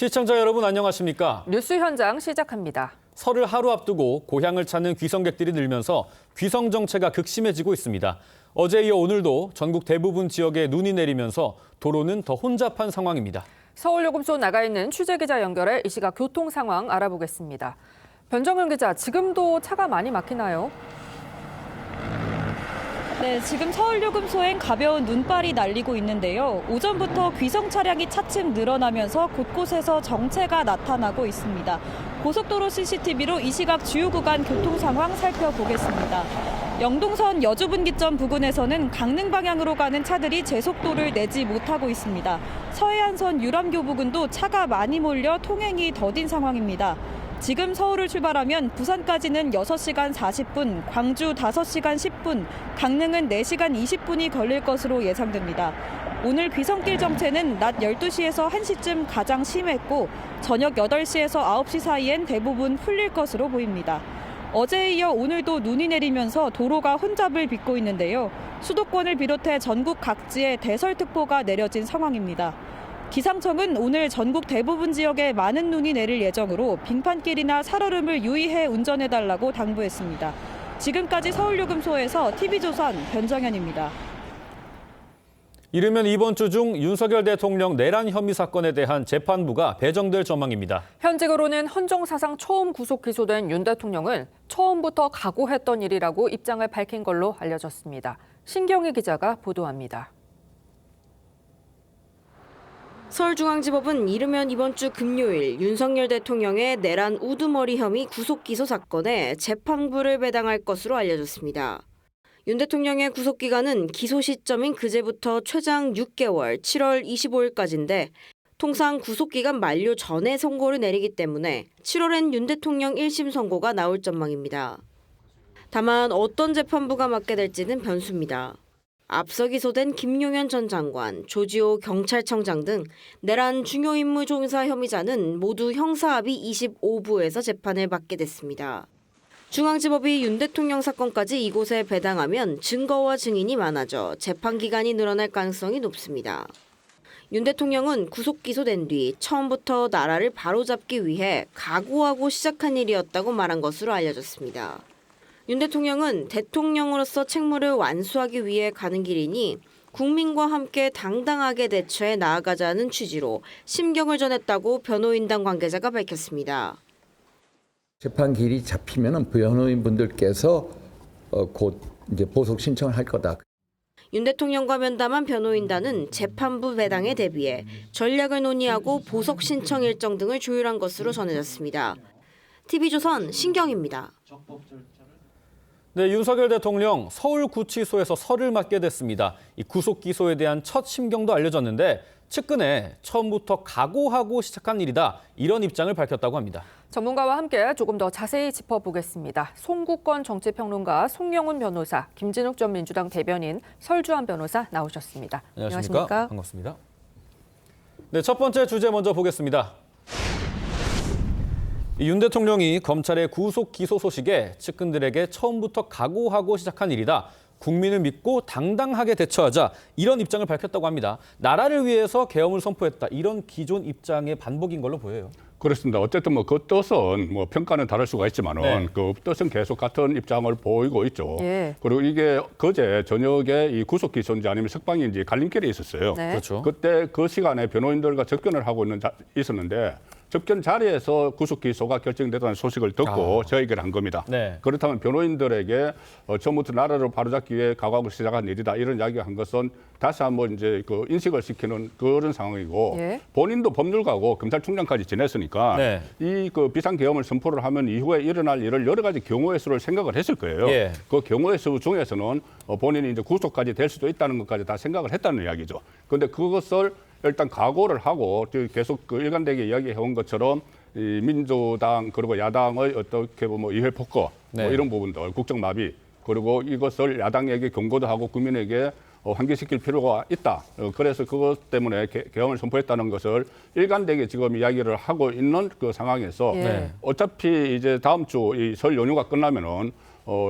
시청자 여러분 안녕하십니까? 뉴스 현장 시작합니다. 설을 하루 앞두고 고향을 찾는 귀성객들이 늘면서 귀성 정체가 극심해지고 있습니다. 어제 이어 오늘도 전국 대부분 지역에 눈이 내리면서 도로는 더 혼잡한 상황입니다. 서울요금소 나가 있는 취재기자 연결해 이 시각 교통 상황 알아보겠습니다. 변정현 기자, 지금도 차가 많이 막히나요? 네, 지금 서울요금소엔 가벼운 눈발이 날리고 있는데요. 오전부터 귀성 차량이 차츰 늘어나면서 곳곳에서 정체가 나타나고 있습니다. 고속도로 CCTV로 이 시각 주요 구간 교통 상황 살펴보겠습니다. 영동선 여주분기점 부근에서는 강릉 방향으로 가는 차들이 제속도를 내지 못하고 있습니다. 서해안선 유람교 부근도 차가 많이 몰려 통행이 더딘 상황입니다. 지금 서울을 출발하면 부산까지는 6시간 40분, 광주 5시간 10분, 강릉은 4시간 20분이 걸릴 것으로 예상됩니다. 오늘 귀성길 정체는 낮 12시에서 1시쯤 가장 심했고 저녁 8시에서 9시 사이엔 대부분 풀릴 것으로 보입니다. 어제에 이어 오늘도 눈이 내리면서 도로가 혼잡을 빚고 있는데요. 수도권을 비롯해 전국 각지에 대설특보가 내려진 상황입니다. 기상청은 오늘 전국 대부분 지역에 많은 눈이 내릴 예정으로 빙판길이나 살얼음을 유의해 운전해달라고 당부했습니다. 지금까지 서울요금소에서 TV조선 변정현입니다. 이르면 이번 주 중 윤석열 대통령 내란 혐의 사건에 대한 재판부가 배정될 전망입니다. 현직으로는 헌정 사상 처음 구속 기소된 윤 대통령은 처음부터 각오했던 일이라고 입장을 밝힌 걸로 알려졌습니다. 신경희 기자가 보도합니다. 서울중앙지법은 이르면 이번 주 금요일 윤석열 대통령의 내란 우두머리 혐의 구속기소 사건에 재판부를 배당할 것으로 알려졌습니다. 윤 대통령의 구속기간은 기소 시점인 그제부터 최장 6개월 7월 25일까지인데 통상 구속기간 만료 전에 선고를 내리기 때문에 7월엔 윤 대통령 1심 선고가 나올 전망입니다. 다만 어떤 재판부가 맡게 될지는 변수입니다. 앞서 기소된 김용현 전 장관, 조지호 경찰청장 등 내란 중요 임무 종사 혐의자는 모두 형사합의 25부에서 재판을 받게 됐습니다. 중앙지법이 윤 대통령 사건까지 이곳에 배당하면 증거와 증인이 많아져 재판 기간이 늘어날 가능성이 높습니다. 윤 대통령은 구속 기소된 뒤 처음부터 나라를 바로잡기 위해 각오하고 시작한 일이었다고 말한 것으로 알려졌습니다. 윤 대통령은 대통령으로서 책무를 완수하기 위해 가는 길이니 국민과 함께 당당하게 대처해 나아가자는 취지로 심경을 전했다고 변호인단 관계자가 밝혔습니다. 재판 길이 잡히면은 변호인분들께서 곧 이제 보석 신청을 할 거다. 윤 대통령과 면담한 변호인단은 재판부 배당에 대비해 전략을 논의하고 보석 신청 일정 등을 조율한 것으로 전해졌습니다. TV조선 신경입니다. 네, 윤석열 대통령 서울구치소에서 설을 맞게 됐습니다. 이 구속 기소에 대한 첫 심경도 알려졌는데 측근에 처음부터 각오하고 시작한 일이다. 이런 입장을 밝혔다고 합니다. 전문가와 함께 조금 더 자세히 짚어보겠습니다. 송국권 정치평론가, 송영훈 변호사, 김진욱 전 민주당 대변인, 설주환 변호사 나오셨습니다. 안녕하십니까? 반갑습니다. 네, 첫 번째 주제 먼저 보겠습니다. 윤 대통령이 검찰의 구속 기소 소식에 측근들에게 처음부터 각오하고 시작한 일이다. 국민을 믿고 당당하게 대처하자 이런 입장을 밝혔다고 합니다. 나라를 위해서 계엄을 선포했다. 이런 기존 입장의 반복인 걸로 보여요. 그렇습니다. 어쨌든 그 뜻은 평가는 다를 수가 있지만은 네. 그 뜻은 계속 같은 입장을 보이고 있죠. 예. 그리고 이게 그제 저녁에 이 구속 기소인지 아니면 석방인지 갈림길에 있었어요. 네. 그렇죠. 그때 그 시간에 변호인들과 접견을 하고 있었는데 접견 자리에서 구속 기소가 결정됐다는 소식을 듣고 저에게를 한 겁니다. 네. 그렇다면 변호인들에게 처음부터 나라를 바로잡기 위해 각오하고 시작한 일이다 이런 이야기를 한 것은 다시 한번 이제 그 인식을 시키는 그런 상황이고 예. 본인도 법률가고 검찰총장까지 지냈으니까 네. 이 그 비상계엄을 선포를 하면 이후에 일어날 일을 여러 가지 경우의 수를 생각을 했을 거예요. 예. 그 경우의 수 중에서는 본인이 이제 구속까지 될 수도 있다는 것까지 다 생각을 했다는 이야기죠. 그런데 그것을 일단 각오를 하고 계속 그 일관되게 이야기해온 것처럼 이 민주당 그리고 야당의 어떻게 보면 이해 폭거 네. 이런 부분들 국정마비 그리고 이것을 야당에게 경고도 하고 국민에게 환기시킬 필요가 있다. 그래서 그것 때문에 계엄을 선포했다는 것을 일관되게 지금 이야기를 하고 있는 그 상황에서 예. 어차피 이제 다음 주 이 설 연휴가 끝나면은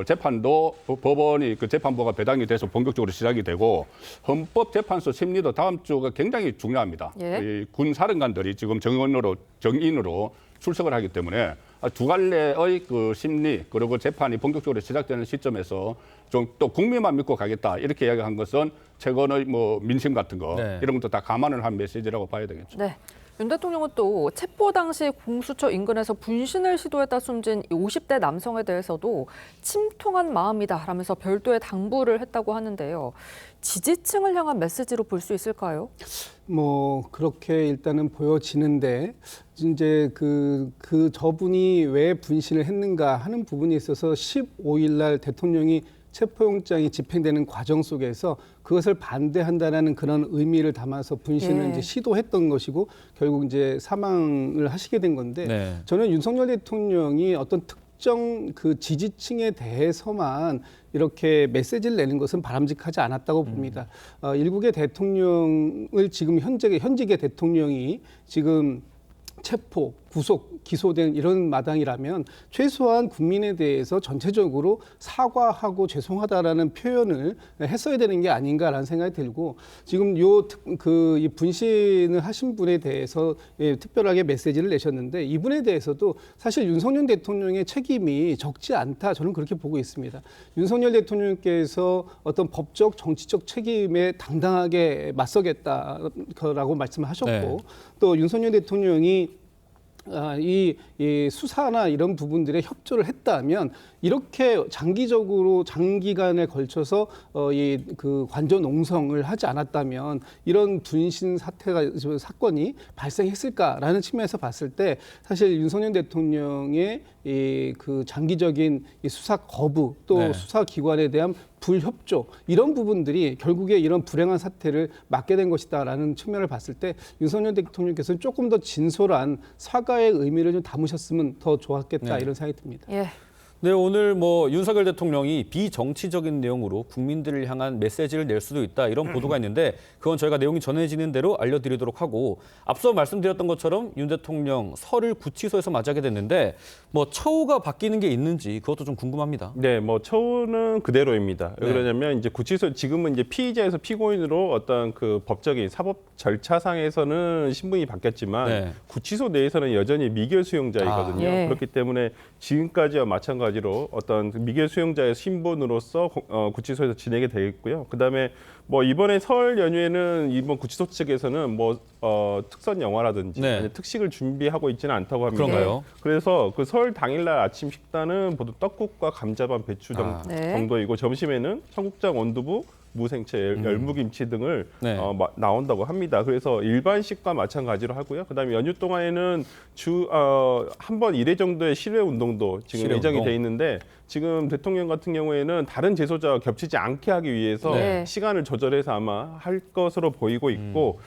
재판도 법원이 그 재판부가 배당이 돼서 본격적으로 시작이 되고 헌법재판소 심리도 다음 주가 굉장히 중요합니다. 예. 이 군 사령관들이 지금 정인으로 출석을 하기 때문에 두 갈래의 그 심리 그리고 재판이 본격적으로 시작되는 시점에서 좀 또 국민만 믿고 가겠다 이렇게 이야기한 것은 최근의 뭐 민심 같은 거 네. 이런 것도 다 감안을 한 메시지라고 봐야 되겠죠. 네. 윤 대통령은 또 체포 당시 공수처 인근에서 분신을 시도했다 숨진 50대 남성에 대해서도 침통한 마음이다라면서 별도의 당부를 했다고 하는데요. 지지층을 향한 메시지로 볼 수 있을까요? 뭐 그렇게 일단은 보여지는데 이제 그 저분이 왜 분신을 했는가 하는 부분에 있어서 15일 날 대통령이 체포영장이 집행되는 과정 속에서 그것을 반대한다라는 그런 의미를 담아서 분신을 예. 이제 시도했던 것이고 결국 이제 사망을 하시게 된 건데 네. 저는 윤석열 대통령이 어떤 특정 그 지지층에 대해서만 이렇게 메시지를 내는 것은 바람직하지 않았다고 봅니다. 일국의 대통령을 지금 현직의 대통령이 지금 체포, 구속, 기소된 이런 마당이라면 최소한 국민에 대해서 전체적으로 사과하고 죄송하다라는 표현을 했어야 되는 게 아닌가라는 생각이 들고 지금 이 분신을 하신 분에 대해서 특별하게 메시지를 내셨는데 이분에 대해서도 사실 윤석열 대통령의 책임이 적지 않다 저는 그렇게 보고 있습니다. 윤석열 대통령께서 어떤 법적 정치적 책임에 당당하게 맞서겠다라고 말씀하셨고 네. 또 윤석열 대통령이 이 수사나 이런 부분들에 협조를 했다면 이렇게 장기간에 걸쳐서 그 관저 농성을 하지 않았다면 이런 분신 사건이 발생했을까라는 측면에서 봤을 때 사실 윤석열 대통령의 그 장기적인 이 수사 거부 또 네. 수사기관에 대한 불협조 이런 부분들이 결국에 이런 불행한 사태를 맞게 된 것이다라는 측면을 봤을 때 윤석열 대통령께서는 조금 더 진솔한 사과의 의미를 좀 담으셨으면 더 좋았겠다 네. 이런 생각이 듭니다. 예. 네, 오늘 윤석열 대통령이 비정치적인 내용으로 국민들을 향한 메시지를 낼 수도 있다 이런 보도가 있는데 그건 저희가 내용이 전해지는 대로 알려드리도록 하고 앞서 말씀드렸던 것처럼 윤 대통령 설을 구치소에서 맞이하게 됐는데 처우가 바뀌는 게 있는지 그것도 좀 궁금합니다. 네, 처우는 그대로입니다. 왜 네. 그러냐면 이제 구치소 지금은 이제 피의자에서 피고인으로 어떤 그 법적인 사법 절차상에서는 신분이 바뀌었지만 네. 구치소 내에서는 여전히 미결 수용자이거든요. 예. 그렇기 때문에 지금까지와 마찬가지로 어떤 미결 수용자의 신분으로서 구치소에서 지내게 되겠고요. 그다음에 이번에 설 연휴에는 이번 구치소 측에서는 특선 영화라든지 네. 아니면 특식을 준비하고 있지는 않다고 합니다. 그런가요? 그래서 그 설 당일날 아침 식단은 모두 떡국과 감자반, 배추 네. 정도이고 점심에는 청국장, 원두부, 무생채, 열무김치 등을 네. 나온다고 합니다. 그래서 일반식과 마찬가지로 하고요. 그다음에 연휴 동안에는 한 번 1회 정도의 실외 운동도 지금 실외 예정이 운동. 돼 있는데 지금 대통령 같은 경우에는 다른 재소자와 겹치지 않게 하기 위해서 네. 시간을 조절해서 아마 할 것으로 보이고 있고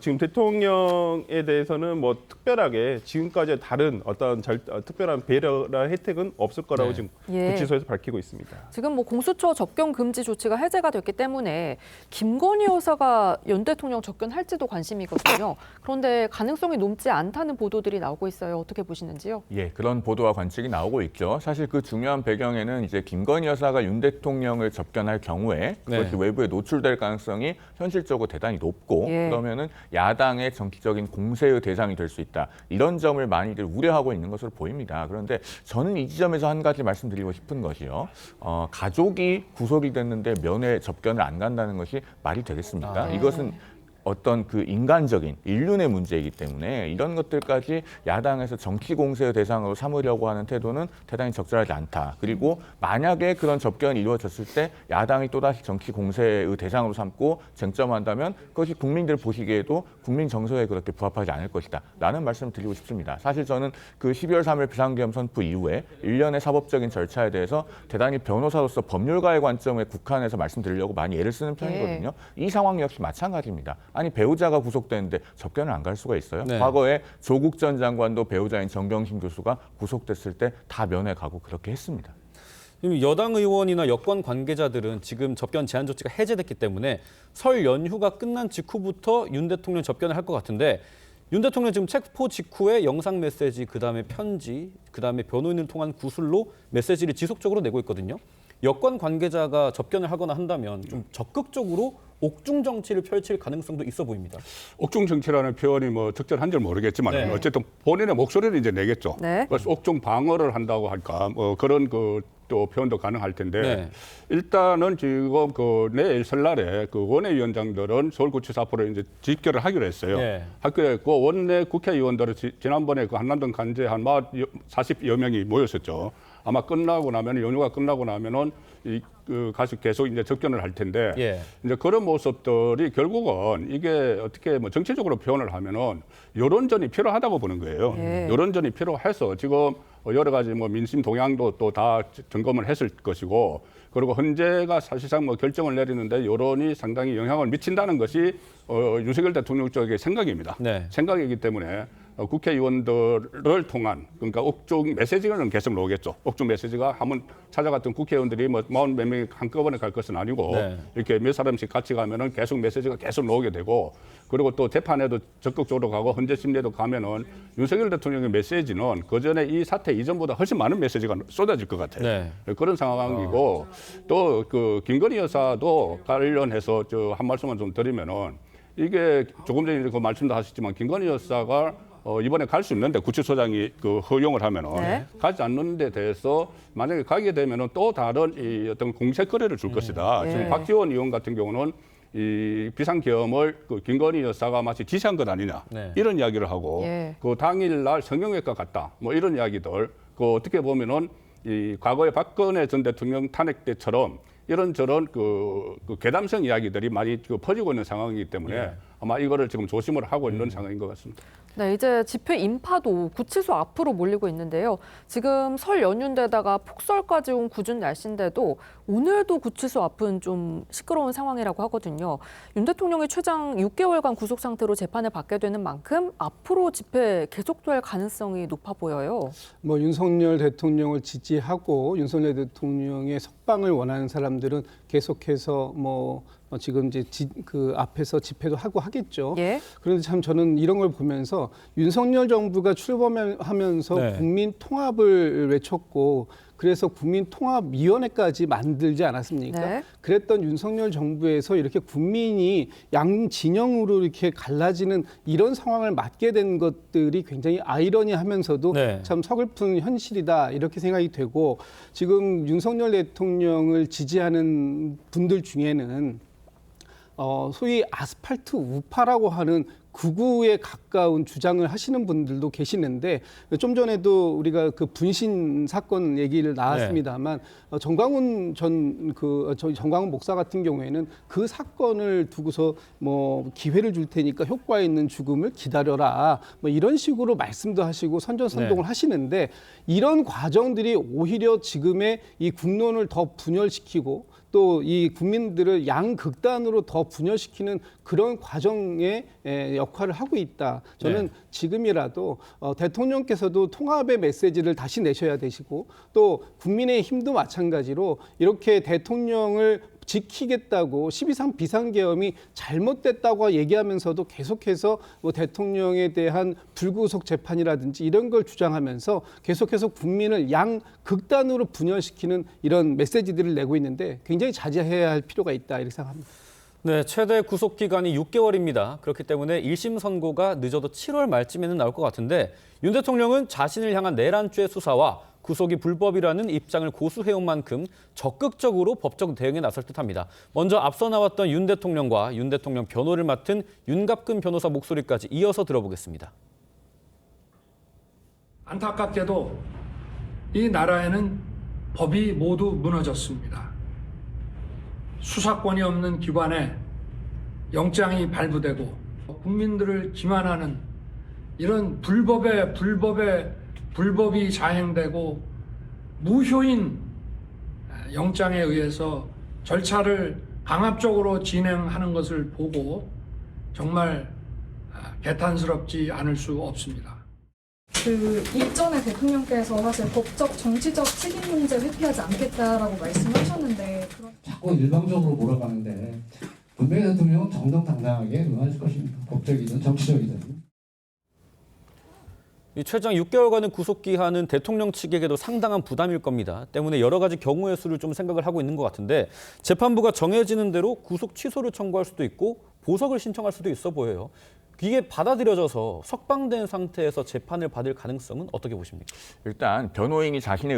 지금 대통령에 대해서는 특별하게 지금까지 다른 어떤 특별한 배려나 혜택은 없을 거라고 네. 지금 예. 구치소에서 밝히고 있습니다. 지금 공수처 접견 금지 조치가 해제가 됐기 때문에 김건희 여사가 윤 대통령 접견할지도 관심이거든요. 그런데 가능성이 높지 않다는 보도들이 나오고 있어요. 어떻게 보시는지요? 예, 그런 보도와 관측이 나오고 있죠. 사실 그 중요한 배경에는 이제 김건희 여사가 윤 대통령을 접견할 경우에 그것이 네. 외부에 노출될 가능성이 현실적으로 대단히 높고 예. 그러면은 야당의 정치적인 공세의 대상이 될 수 있다. 이런 점을 많이들 우려하고 있는 것으로 보입니다. 그런데 저는 이 지점에서 한 가지 말씀드리고 싶은 것이요. 가족이 구속이 됐는데 면회 접견을 안 간다는 것이 말이 되겠습니까? 이것은 어떤 그 인간적인 인륜의 문제이기 때문에 이런 것들까지 야당에서 정치 공세의 대상으로 삼으려고 하는 태도는 대단히 적절하지 않다. 그리고 만약에 그런 접견이 이루어졌을 때 야당이 또다시 정치 공세의 대상으로 삼고 쟁점한다면 그것이 국민들 보시기에도 국민 정서에 그렇게 부합하지 않을 것이다. 라는 말씀을 드리고 싶습니다. 사실 저는 그 12월 3일 비상계엄 선포 이후에 일련의 사법적인 절차에 대해서 대단히 변호사로서 법률가의 관점에 국한해서 말씀드리려고 많이 애를 쓰는 편이거든요. 이 상황 역시 마찬가지입니다. 아니 배우자가 구속됐는데 접견을 안 갈 수가 있어요? 네. 과거에 조국 전 장관도 배우자인 정경심 교수가 구속됐을 때 다 면회 가고 그렇게 했습니다. 여당 의원이나 여권 관계자들은 지금 접견 제한 조치가 해제됐기 때문에 설 연휴가 끝난 직후부터 윤 대통령 접견을 할 것 같은데 윤 대통령 지금 체포 직후에 영상 메시지, 그다음에 편지, 그다음에 변호인을 통한 구술로 메시지를 지속적으로 내고 있거든요. 여권 관계자가 접견을 하거나 한다면 좀 적극적으로 옥중 정치를 펼칠 가능성도 있어 보입니다. 옥중 정치라는 표현이 뭐 적절한지 모르겠지만 네. 어쨌든 본인의 목소리를 이제 내겠죠. 네. 그래서 옥중 방어를 한다고 할까 뭐 그런 또 표현도 가능할 텐데 네. 일단은 지금 내일 설날에 원내위원장들은 서울구치소 앞으로 이제 집결을 하기로 했어요. 네. 하기로 했고 원내 국회의원들은 지난번에 한남동 간제 한 40여 명이 모였었죠. 아마 끝나고 나면 연휴가 끝나고 나면은 계속 이제 접견을 할 텐데 예. 이제 그런 모습들이 결국은 이게 어떻게 뭐 정치적으로 표현을 하면은 여론전이 필요하다고 보는 거예요. 예. 여론전이 필요해서 지금 여러 가지 뭐 민심 동향도 또 다 점검을 했을 것이고 그리고 헌재가 사실상 뭐 결정을 내리는데 여론이 상당히 영향을 미친다는 것이 윤석열 대통령 쪽의 생각입니다. 네. 생각이기 때문에 국회의원들을 통한 그러니까 옥중 메시지는 계속 나오겠죠. 옥중 메시지가 한번 찾아갔던 국회의원들이 뭐 40몇 명이 한꺼번에 갈 것은 아니고 네. 이렇게 몇 사람씩 같이 가면은 계속 메시지가 계속 나오게 되고 그리고 또 재판에도 적극적으로 가고 헌재 심리에도 가면은 윤석열 대통령의 메시지는 그 전에 이 사태 이전보다 훨씬 많은 메시지가 쏟아질 것 같아요. 네. 그런 상황이고 또 김건희 여사도 관련해서 한 말씀만 좀 드리면은 이게 조금 전에 그 말씀도 하셨지만 김건희 여사가 이번에 갈 수 있는데 구치소장이 허용을 하면은 네. 가지 않는 데 대해서 만약에 가게 되면은 또 다른 어떤 공색 거래를 줄 것이다. 예. 지금 박지원 의원 같은 경우는 이 비상계엄을 김건희 여사가 마치 지시한 것 아니냐 네. 이런 이야기를 하고 예. 그 당일날 성형외과 갔다 뭐 이런 이야기들 어떻게 보면은 이 과거에 박근혜 전 대통령 탄핵 때처럼 이런저런 괴담성 이야기들이 많이 퍼지고 있는 상황이기 때문에 예. 아마 이거를 지금 조심을 하고 있는 상황인 것 같습니다. 네, 이제 집회 인파도 구치소 앞으로 몰리고 있는데요. 지금 설 연휴인데다가 폭설까지 온 궂은 날씨인데도 오늘도 구치소 앞은 좀 시끄러운 상황이라고 하거든요. 윤 대통령이 최장 6개월간 구속 상태로 재판을 받게 되는 만큼 앞으로 집회 계속될 가능성이 높아 보여요. 뭐 윤석열 대통령을 지지하고 윤석열 대통령의 석방을 원하는 사람들은 계속해서 지금 이제 그 앞에서 집회도 하고 하겠죠. 예. 그런데 참 저는 이런 걸 보면서 윤석열 정부가 출범하면서 네. 국민 통합을 외쳤고 그래서 국민통합위원회까지 만들지 않았습니까? 네. 그랬던 윤석열 정부에서 이렇게 국민이 양 진영으로 이렇게 갈라지는 이런 상황을 맞게 된 것들이 굉장히 아이러니하면서도 네. 참 서글픈 현실이다 이렇게 생각이 되고 지금 윤석열 대통령을 지지하는 분들 중에는 소위 아스팔트 우파라고 하는 극우에 가까운 주장을 하시는 분들도 계시는데 좀 전에도 우리가 그 분신 사건 얘기를 나왔습니다만 정광훈 정광훈 목사 같은 경우에는 그 사건을 두고서 기회를 줄 테니까 효과 있는 죽음을 기다려라 이런 식으로 말씀도 하시고 선전선동을 하시는데 이런 과정들이 오히려 지금의 이 국론을 더 분열시키고 또 이 국민들을 양극단으로 더 분열시키는 그런 과정의 역할을 하고 있다. 저는 지금이라도 대통령께서도 통합의 메시지를 다시 내셔야 되시고 또 국민의힘도 마찬가지로 이렇게 대통령을 지키겠다고 12.3 비상계엄이 잘못됐다고 얘기하면서도 계속해서 대통령에 대한 불구속 재판이라든지 이런 걸 주장하면서 계속해서 국민을 양극단으로 분열시키는 이런 메시지들을 내고 있는데 굉장히 자제해야 할 필요가 있다 이렇게 생각합니다. 네, 최대 구속 기간이 6개월입니다. 그렇기 때문에 1심 선고가 늦어도 7월 말쯤에는 나올 것 같은데 윤 대통령은 자신을 향한 내란죄 수사와 구속이 불법이라는 입장을 고수해온 만큼 적극적으로 법적 대응에 나설 듯합니다. 먼저 앞서 나왔던 윤 대통령과 윤 대통령 변호를 맡은 윤갑근 변호사 목소리까지 이어서 들어보겠습니다. 안타깝게도 이 나라에는 법이 모두 무너졌습니다. 수사권이 없는 기관에 영장이 발부되고 국민들을 기만하는 이런 불법이 자행되고 무효인 영장에 의해서 절차를 강압적으로 진행하는 것을 보고 정말 개탄스럽지 않을 수 없습니다. 그 일전에 대통령께서 사실 법적 정치적 책임 문제 회피하지 않겠다라고 말씀하셨는데 자꾸 일방적으로 몰아가는데 분명히 대통령은 정정당당하게 응하실 것입니다. 법적이든 정치적이든. 이 최장 6개월간의 구속기한은 대통령 측에게도 상당한 부담일 겁니다. 때문에 여러 가지 경우의 수를 좀 생각을 하고 있는 것 같은데 재판부가 정해지는 대로 구속 취소를 청구할 수도 있고 보석을 신청할 수도 있어 보여요. 이게 받아들여져서 석방된 상태에서 재판을 받을 가능성은 어떻게 보십니까? 일단 변호인이 자신의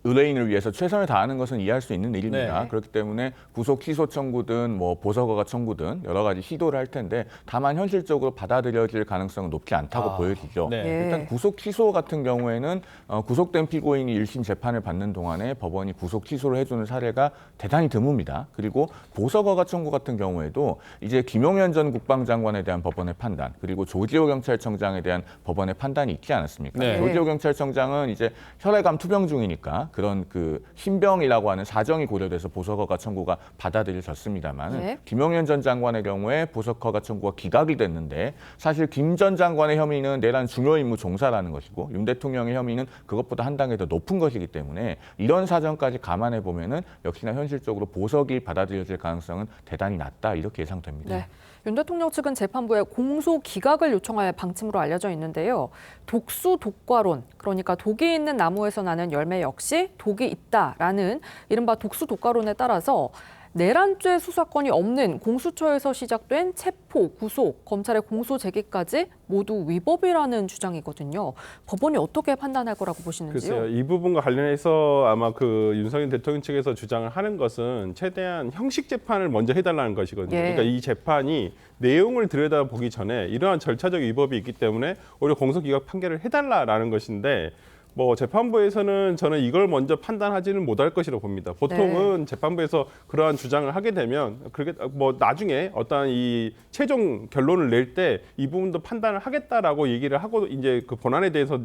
의뢰인을 위해서 최선을 다하는 것은 이해할 수 있는 일입니다. 네. 그렇기 때문에 구속 취소 청구든 뭐 보석허가 청구든 여러 가지 시도를 할 텐데 다만 현실적으로 받아들여질 가능성은 높지 않다고 보여지죠. 네. 일단 구속 취소 같은 경우에는 구속된 피고인이 1심 재판을 받는 동안에 법원이 구속 취소를 해주는 사례가 대단히 드뭅니다. 그리고 보석허가 청구 같은 경우에도 이제 김용현 전 국방장관에 대한 법원의 판단, 그리고 조지호 경찰청장에 대한 법원의 판단이 있지 않았습니까? 네. 조지호 경찰청장은 이제 혈액암 투병 중이니까 그런 그 신병이라고 하는 사정이 고려돼서 보석허가 청구가 받아들여졌습니다만 네. 김용현 전 장관의 경우에 보석허가 청구가 기각이 됐는데 사실 김 전 장관의 혐의는 내란 중요 임무 종사라는 것이고 윤 대통령의 혐의는 그것보다 한 단계 더 높은 것이기 때문에 이런 사정까지 감안해 보면은 역시나 현실적으로 보석이 받아들여질 가능성은 대단히 낮다 이렇게 예상됩니다. 네. 윤 대통령 측은 재판부에 공소 기각을 요청할 방침으로 알려져 있는데요. 독수 독과론, 그러니까 독이 있는 나무에서 나는 열매 역시 독이 있다라는 이른바 독수 독과론에 따라서 내란죄 수사권이 없는 공수처에서 시작된 체포, 구속, 검찰의 공소 제기까지 모두 위법이라는 주장이거든요. 법원이 어떻게 판단할 거라고 보시는지요? 글쎄요. 이 부분과 관련해서 아마 그 윤석열 대통령 측에서 주장을 하는 것은 최대한 형식 재판을 먼저 해달라는 것이거든요. 예. 그러니까 이 재판이 내용을 들여다보기 전에 이러한 절차적 위법이 있기 때문에 오히려 공소기각 판결을 해달라라는 것인데 뭐 재판부에서는 저는 이걸 먼저 판단하지는 못할 것이라고 봅니다. 보통은 재판부에서 그러한 주장을 하게 되면 그렇게 뭐 나중에 어떠한 이 최종 결론을 낼 때 이 부분도 판단을 하겠다라고 얘기를 하고 이제 그 본안에 대해서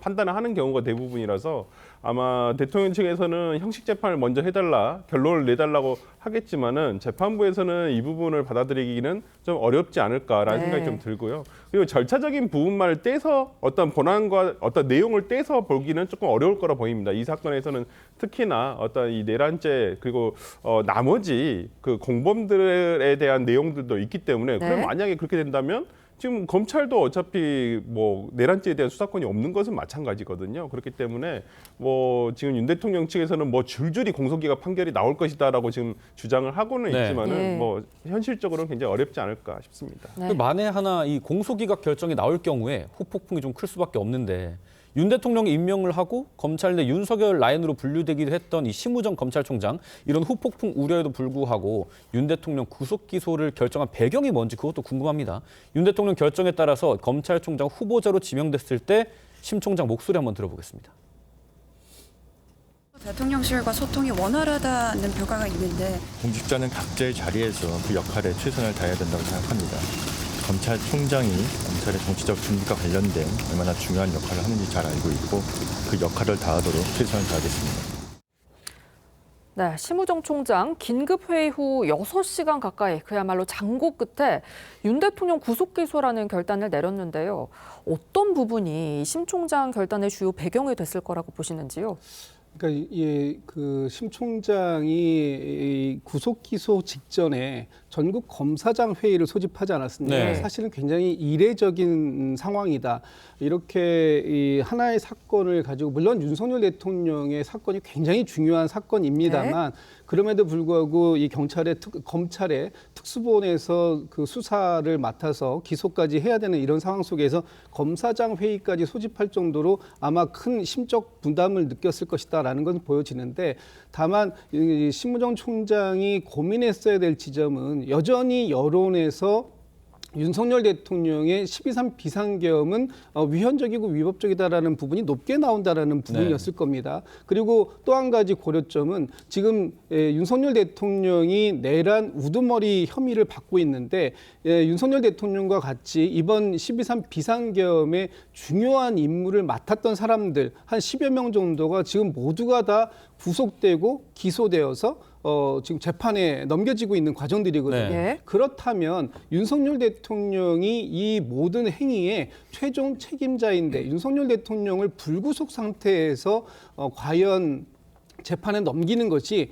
판단을 하는 경우가 대부분이라서 아마 대통령 측에서는 형식 재판을 먼저 해달라, 결론을 내달라고 하겠지만은 재판부에서는 이 부분을 받아들이기는 좀 어렵지 않을까라는 생각이 좀 들고요. 그리고 절차적인 부분만을 떼서 어떤 본안과 어떤 내용을 떼서 보기는 조금 어려울 거라 보입니다. 이 사건에서는 특히나 어떤 이 내란죄 그리고 나머지 그 공범들에 대한 내용들도 있기 때문에 그럼 만약에 그렇게 된다면 지금 검찰도 어차피 뭐 내란죄에 대한 수사권이 없는 것은 마찬가지거든요. 그렇기 때문에 뭐 지금 윤 대통령 측에서는 뭐 줄줄이 공소기각 판결이 나올 것이다라고 지금 주장을 하고는 있지만은 뭐 현실적으로는 굉장히 어렵지 않을까 싶습니다. 만에 하나 이 공소기각 결정이 나올 경우에 후폭풍이 좀 클 수밖에 없는데 윤 대통령이 임명을 하고 검찰 내 윤석열 라인으로 분류되기도 했던 이 심우정 검찰총장 이런 후폭풍 우려에도 불구하고 윤 대통령 구속 기소를 결정한 배경이 뭔지 그것도 궁금합니다. 윤 대통령 결정에 따라서 검찰총장 후보자로 지명됐을 때 심 총장 목소리 한번 들어보겠습니다. 대통령실과 소통이 원활하다는 평가가 있는데 공직자는 각자의 자리에서 그 역할에 최선을 다해야 된다고 생각합니다. 검찰총장이 검찰의 정치적 중립과 관련된 얼마나 중요한 역할을 하는지 잘 알고 있고 그 역할을 다하도록 최선을 다하겠습니다. 네, 심우정 총장 긴급회의 후 6시간 가까이 그야말로 장고 끝에 윤 대통령 구속 기소라는 결단을 내렸는데요. 어떤 부분이 심 총장 결단의 주요 배경이 됐을 거라고 보시는지요? 그러니까 그 심 총장이 구속 기소 직전에 전국 검사장 회의를 소집하지 않았습니까? 네. 사실은 굉장히 이례적인 상황이다. 이렇게 이 하나의 사건을 가지고 물론 윤석열 대통령의 사건이 굉장히 중요한 사건입니다만 그럼에도 불구하고 이 검찰의 특수본에서 그 수사를 맡아서 기소까지 해야 되는 이런 상황 속에서 검사장 회의까지 소집할 정도로 아마 큰 심적 부담을 느꼈을 것이다라는 건 보여지는데 다만 이 심우정 총장이 고민했어야 될 지점은 여전히 여론에서 윤석열 대통령의 12.3 비상계엄은 위헌적이고 위법적이다라는 부분이 높게 나온다라는 부분이었을 겁니다. 그리고 또 한 가지 고려점은 지금 윤석열 대통령이 내란 우두머리 혐의를 받고 있는데 윤석열 대통령과 같이 이번 12.3 비상계엄의 중요한 임무를 맡았던 사람들 한 10여 명 정도가 지금 모두가 다 구속되고 기소되어서 지금 재판에 넘겨지고 있는 과정들이거든요. 그렇다면 윤석열 대통령이 이 모든 행위의 최종 책임자인데 윤석열 대통령을 불구속 상태에서 과연 재판에 넘기는 것이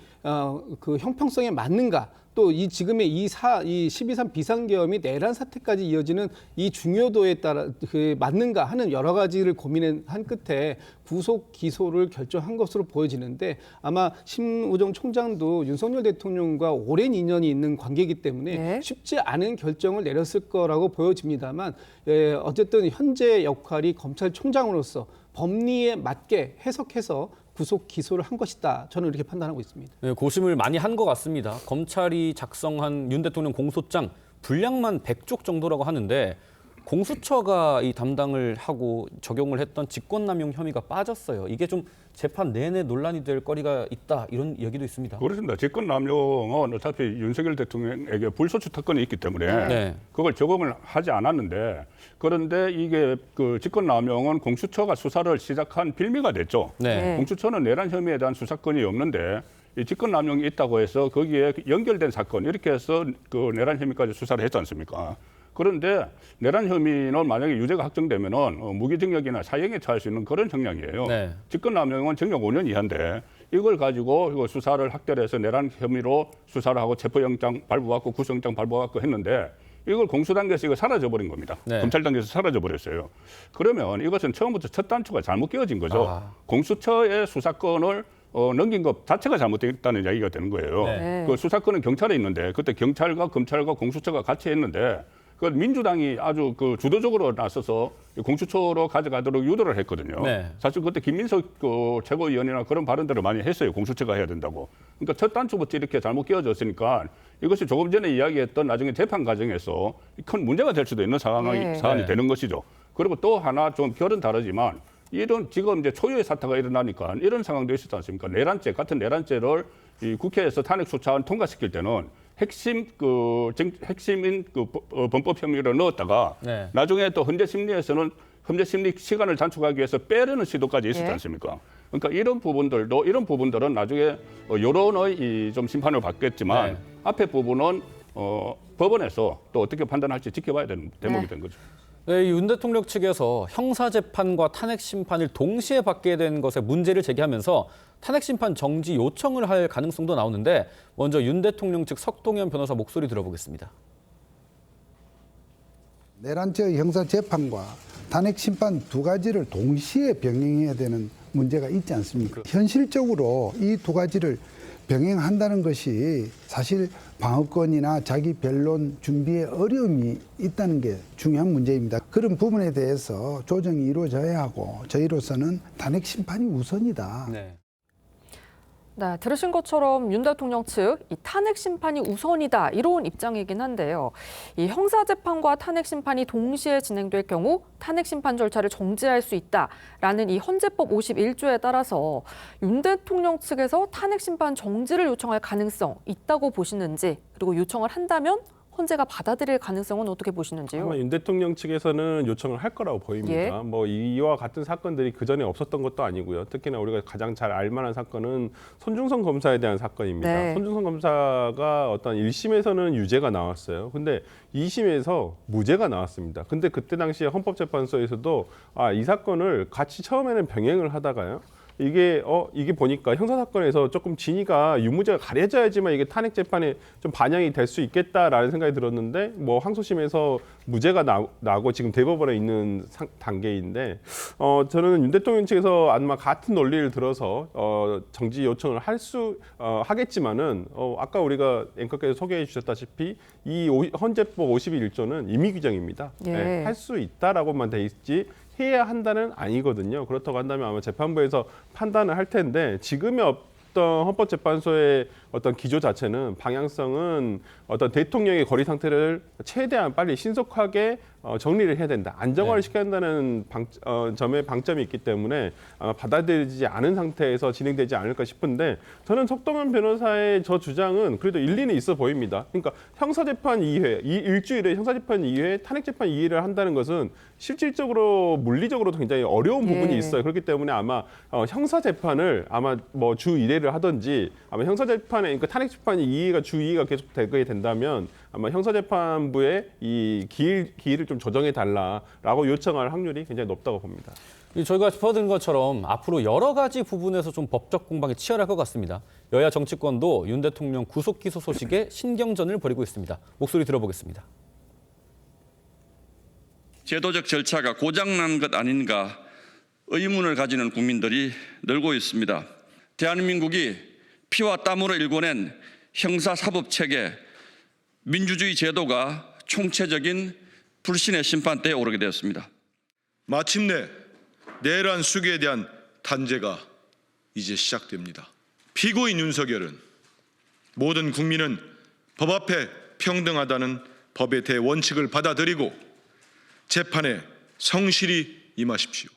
그 형평성에 맞는가? 또 이 지금의 이 12.3 비상계엄이 내란 사태까지 이어지는 이 중요도에 따라 맞는가 하는 여러 가지를 고민한 끝에 구속 기소를 결정한 것으로 보여지는데 아마 심우정 총장도 윤석열 대통령과 오랜 인연이 있는 관계이기 때문에 쉽지 않은 결정을 내렸을 거라고 보여집니다만 어쨌든 현재 역할이 검찰총장으로서 법리에 맞게 해석해서 구속 기소를 한 것이다. 저는 이렇게 판단하고 있습니다. 네, 고심을 많이 한 것 같습니다. 검찰이 작성한 윤 대통령 공소장 분량만 100쪽 정도라고 하는데 공수처가 이 담당을 하고 적용을 했던 직권남용 혐의가 빠졌어요. 이게 좀 재판 내내 논란이 될 거리가 있다 이런 얘기도 있습니다. 그렇습니다. 직권남용은 어차피 윤석열 대통령에게 불소추 특권이 있기 때문에 그걸 적용을 하지 않았는데 그런데 이게 그 직권남용은 공수처가 수사를 시작한 빌미가 됐죠. 공수처는 내란 혐의에 대한 수사권이 없는데 이 직권남용이 있다고 해서 거기에 연결된 사건 이렇게 해서 그 내란 혐의까지 수사를 했지 않습니까? 그런데 내란 혐의는 만약에 유죄가 확정되면은 무기징역이나 사형에 처할 수 있는 그런 형량이에요. 직권남용은 징역 5년 이하인데 이걸 가지고 이거 수사를 확대해서 내란 혐의로 수사를 하고 체포영장 발부받고 구속영장 발부받고 했는데 이걸 공수단계에서 이거 사라져버린 겁니다. 검찰 단계에서 사라져버렸어요. 그러면 이것은 처음부터 첫 단추가 잘못 끼워진 거죠. 공수처의 수사권을 넘긴 것 자체가 잘못됐다는 이야기가 되는 거예요. 그 수사권은 경찰에 있는데 그때 경찰과 검찰과 공수처가 같이 했는데 그 민주당이 아주 그 주도적으로 나서서 공수처로 가져가도록 유도를 했거든요. 사실 그때 김민석 그 최고위원이나 그런 발언들을 많이 했어요. 공수처가 해야 된다고. 그러니까 첫 단추부터 이렇게 잘못 끼워졌으니까 이것이 조금 전에 이야기했던 나중에 재판 과정에서 큰 문제가 될 수도 있는 사안이 되는 것이죠. 그리고 또 하나 좀 결은 다르지만 이런 지금 이제 초유의 사태가 일어나니까 이런 상황도 있었지 않습니까? 내란죄 같은 내란죄를 이 국회에서 탄핵 소추안 통과시킬 때는 핵심인 그 범법 혐의를 넣었다가 나중에 또 헌재 심리에서는 헌재 심리 시간을 단축하기 위해서 빼려는 시도까지 있었지 않습니까? 그러니까 이런 부분들은 나중에 여론의 좀 심판을 받겠지만 앞에 부분은 법원에서 또 어떻게 판단할지 지켜봐야 되는 대목이 된 거죠. 네, 윤 대통령 측에서 형사재판과 탄핵심판을 동시에 받게 된 것에 문제를 제기하면서 탄핵심판 정지 요청을 할 가능성도 나오는데 먼저 윤 대통령 측 석동현 변호사 목소리 들어보겠습니다. 내란죄의 형사재판과 탄핵심판 두 가지를 동시에 병행해야 되는 문제가 있지 않습니까? 현실적으로 이 두 가지를 병행한다는 것이 사실 방어권이나 자기 변론 준비에 어려움이 있다는 게 중요한 문제입니다. 그런 부분에 대해서 조정이 이루어져야 하고 저희로서는 탄핵 심판이 우선이다. 네, 들으신 것처럼 윤 대통령 측 이 탄핵 심판이 우선이다 이런 입장이긴 한데요. 이 형사 재판과 탄핵 심판이 동시에 진행될 경우 탄핵 심판 절차를 정지할 수 있다라는 이 헌재법 51조에 따라서 윤 대통령 측에서 탄핵 심판 정지를 요청할 가능성 있다고 보시는지 그리고 요청을 한다면 헌재가 받아들일 가능성은 어떻게 보시는지요? 아마 윤 대통령 측에서는 요청을 할 거라고 보입니다. 뭐 이와 같은 사건들이 그 전에 없었던 것도 아니고요. 특히나 우리가 가장 잘 알만한 사건은 손중성 검사에 대한 사건입니다. 손중성 검사가 어떤 1심에서는 유죄가 나왔어요. 근데 2심에서 무죄가 나왔습니다. 근데 그때 당시에 헌법재판소에서도 이 사건을 같이 처음에는 병행을 하다가요. 이게 보니까 형사사건에서 조금 진위가 유무죄가 가려져야지만 이게 탄핵 재판에 좀 반영이 될 수 있겠다라는 생각이 들었는데 뭐 항소심에서 무죄가 나고 지금 대법원에 있는 단계인데 저는 윤 대통령 측에서 아마 같은 논리를 들어서 정지 요청을 하겠지만은 아까 우리가 앵커께서 소개해 주셨다시피 이 헌재법 51조는 임의 규정입니다. 할 수 있다라고만 돼 있지. 해야 한다는 아니거든요. 그렇다고 한다면 아마 재판부에서 판단을 할 텐데 지금의 어떤 헌법재판소의 어떤 기조 자체는 방향성은 어떤 대통령의 거리 상태를 최대한 빨리 신속하게 정리를 해야 된다. 안정화를 시켜야 한다는 점에 방점이 있기 때문에 아마 받아들이지 않은 상태에서 진행되지 않을까 싶은데 저는 석동현 변호사의 저 주장은 그래도 일리는 있어 보입니다. 그러니까 형사재판 2회, 일주일에 형사재판 2회, 탄핵재판 2회를 한다는 것은 실질적으로 물리적으로도 굉장히 어려운 부분이 있어요. 그렇기 때문에 아마 형사재판을 아마 뭐 주 1회를 하든지 아마 형사재판에 그러니까 탄핵재판이 2회가 주 2회가 계속 되게 된다면 아마 형사재판부의 이 기일을 좀 조정해 달라라고 요청할 확률이 굉장히 높다고 봅니다. 저희가 짚어드린 것처럼 앞으로 여러 가지 부분에서 좀 법적 공방이 치열할 것 같습니다. 여야 정치권도 윤 대통령 구속 기소 소식에 신경전을 벌이고 있습니다. 목소리 들어보겠습니다. 제도적 절차가 고장난 것 아닌가 의문을 가지는 국민들이 늘고 있습니다. 대한민국이 피와 땀으로 일궈낸 형사사법체계, 민주주의 제도가 총체적인 불신의 심판대에 오르게 되었습니다. 마침내 내란 수괴에 대한 단죄가 이제 시작됩니다. 피고인 윤석열은 모든 국민은 법 앞에 평등하다는 법의 대원칙을 받아들이고 재판에 성실히 임하십시오.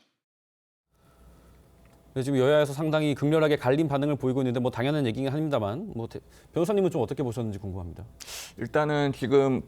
네, 지금 여야에서 상당히 극렬하게 갈린 반응을 보이고 있는데 당연한 얘기긴 합니다만 변호사님은 좀 어떻게 보셨는지 궁금합니다. 일단은 지금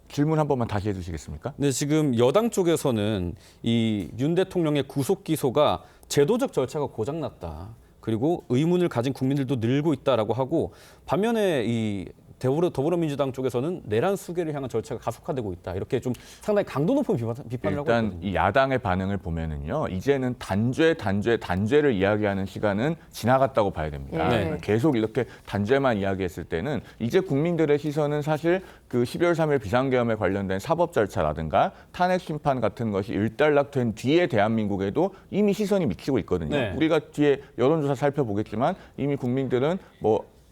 질문 한 번만 다시 해주시겠습니까? 네, 지금 여당 쪽에서는 이 윤 대통령의 구속 기소가 제도적 절차가 고장났다. 그리고 의문을 가진 국민들도 늘고 있다라고 하고 반면에 이 더불어민주당 쪽에서는 내란 수괴를 향한 절차가 가속화되고 있다. 이렇게 좀 상당히 강도 높은 비판을 하고 일단 있거든요. 이 야당의 반응을 보면은요, 이제는 단죄를 이야기하는 시간은 지나갔다고 봐야 됩니다. 네. 계속 이렇게 단죄만 이야기했을 때는 이제 국민들의 시선은 사실 그 12월 3일 비상계엄에 관련된 사법 절차라든가 탄핵 심판 같은 것이 일단락된 뒤에 대한민국에도 이미 시선이 미치고 있거든요. 네. 우리가 뒤에 여론조사 살펴보겠지만 이미 국민들은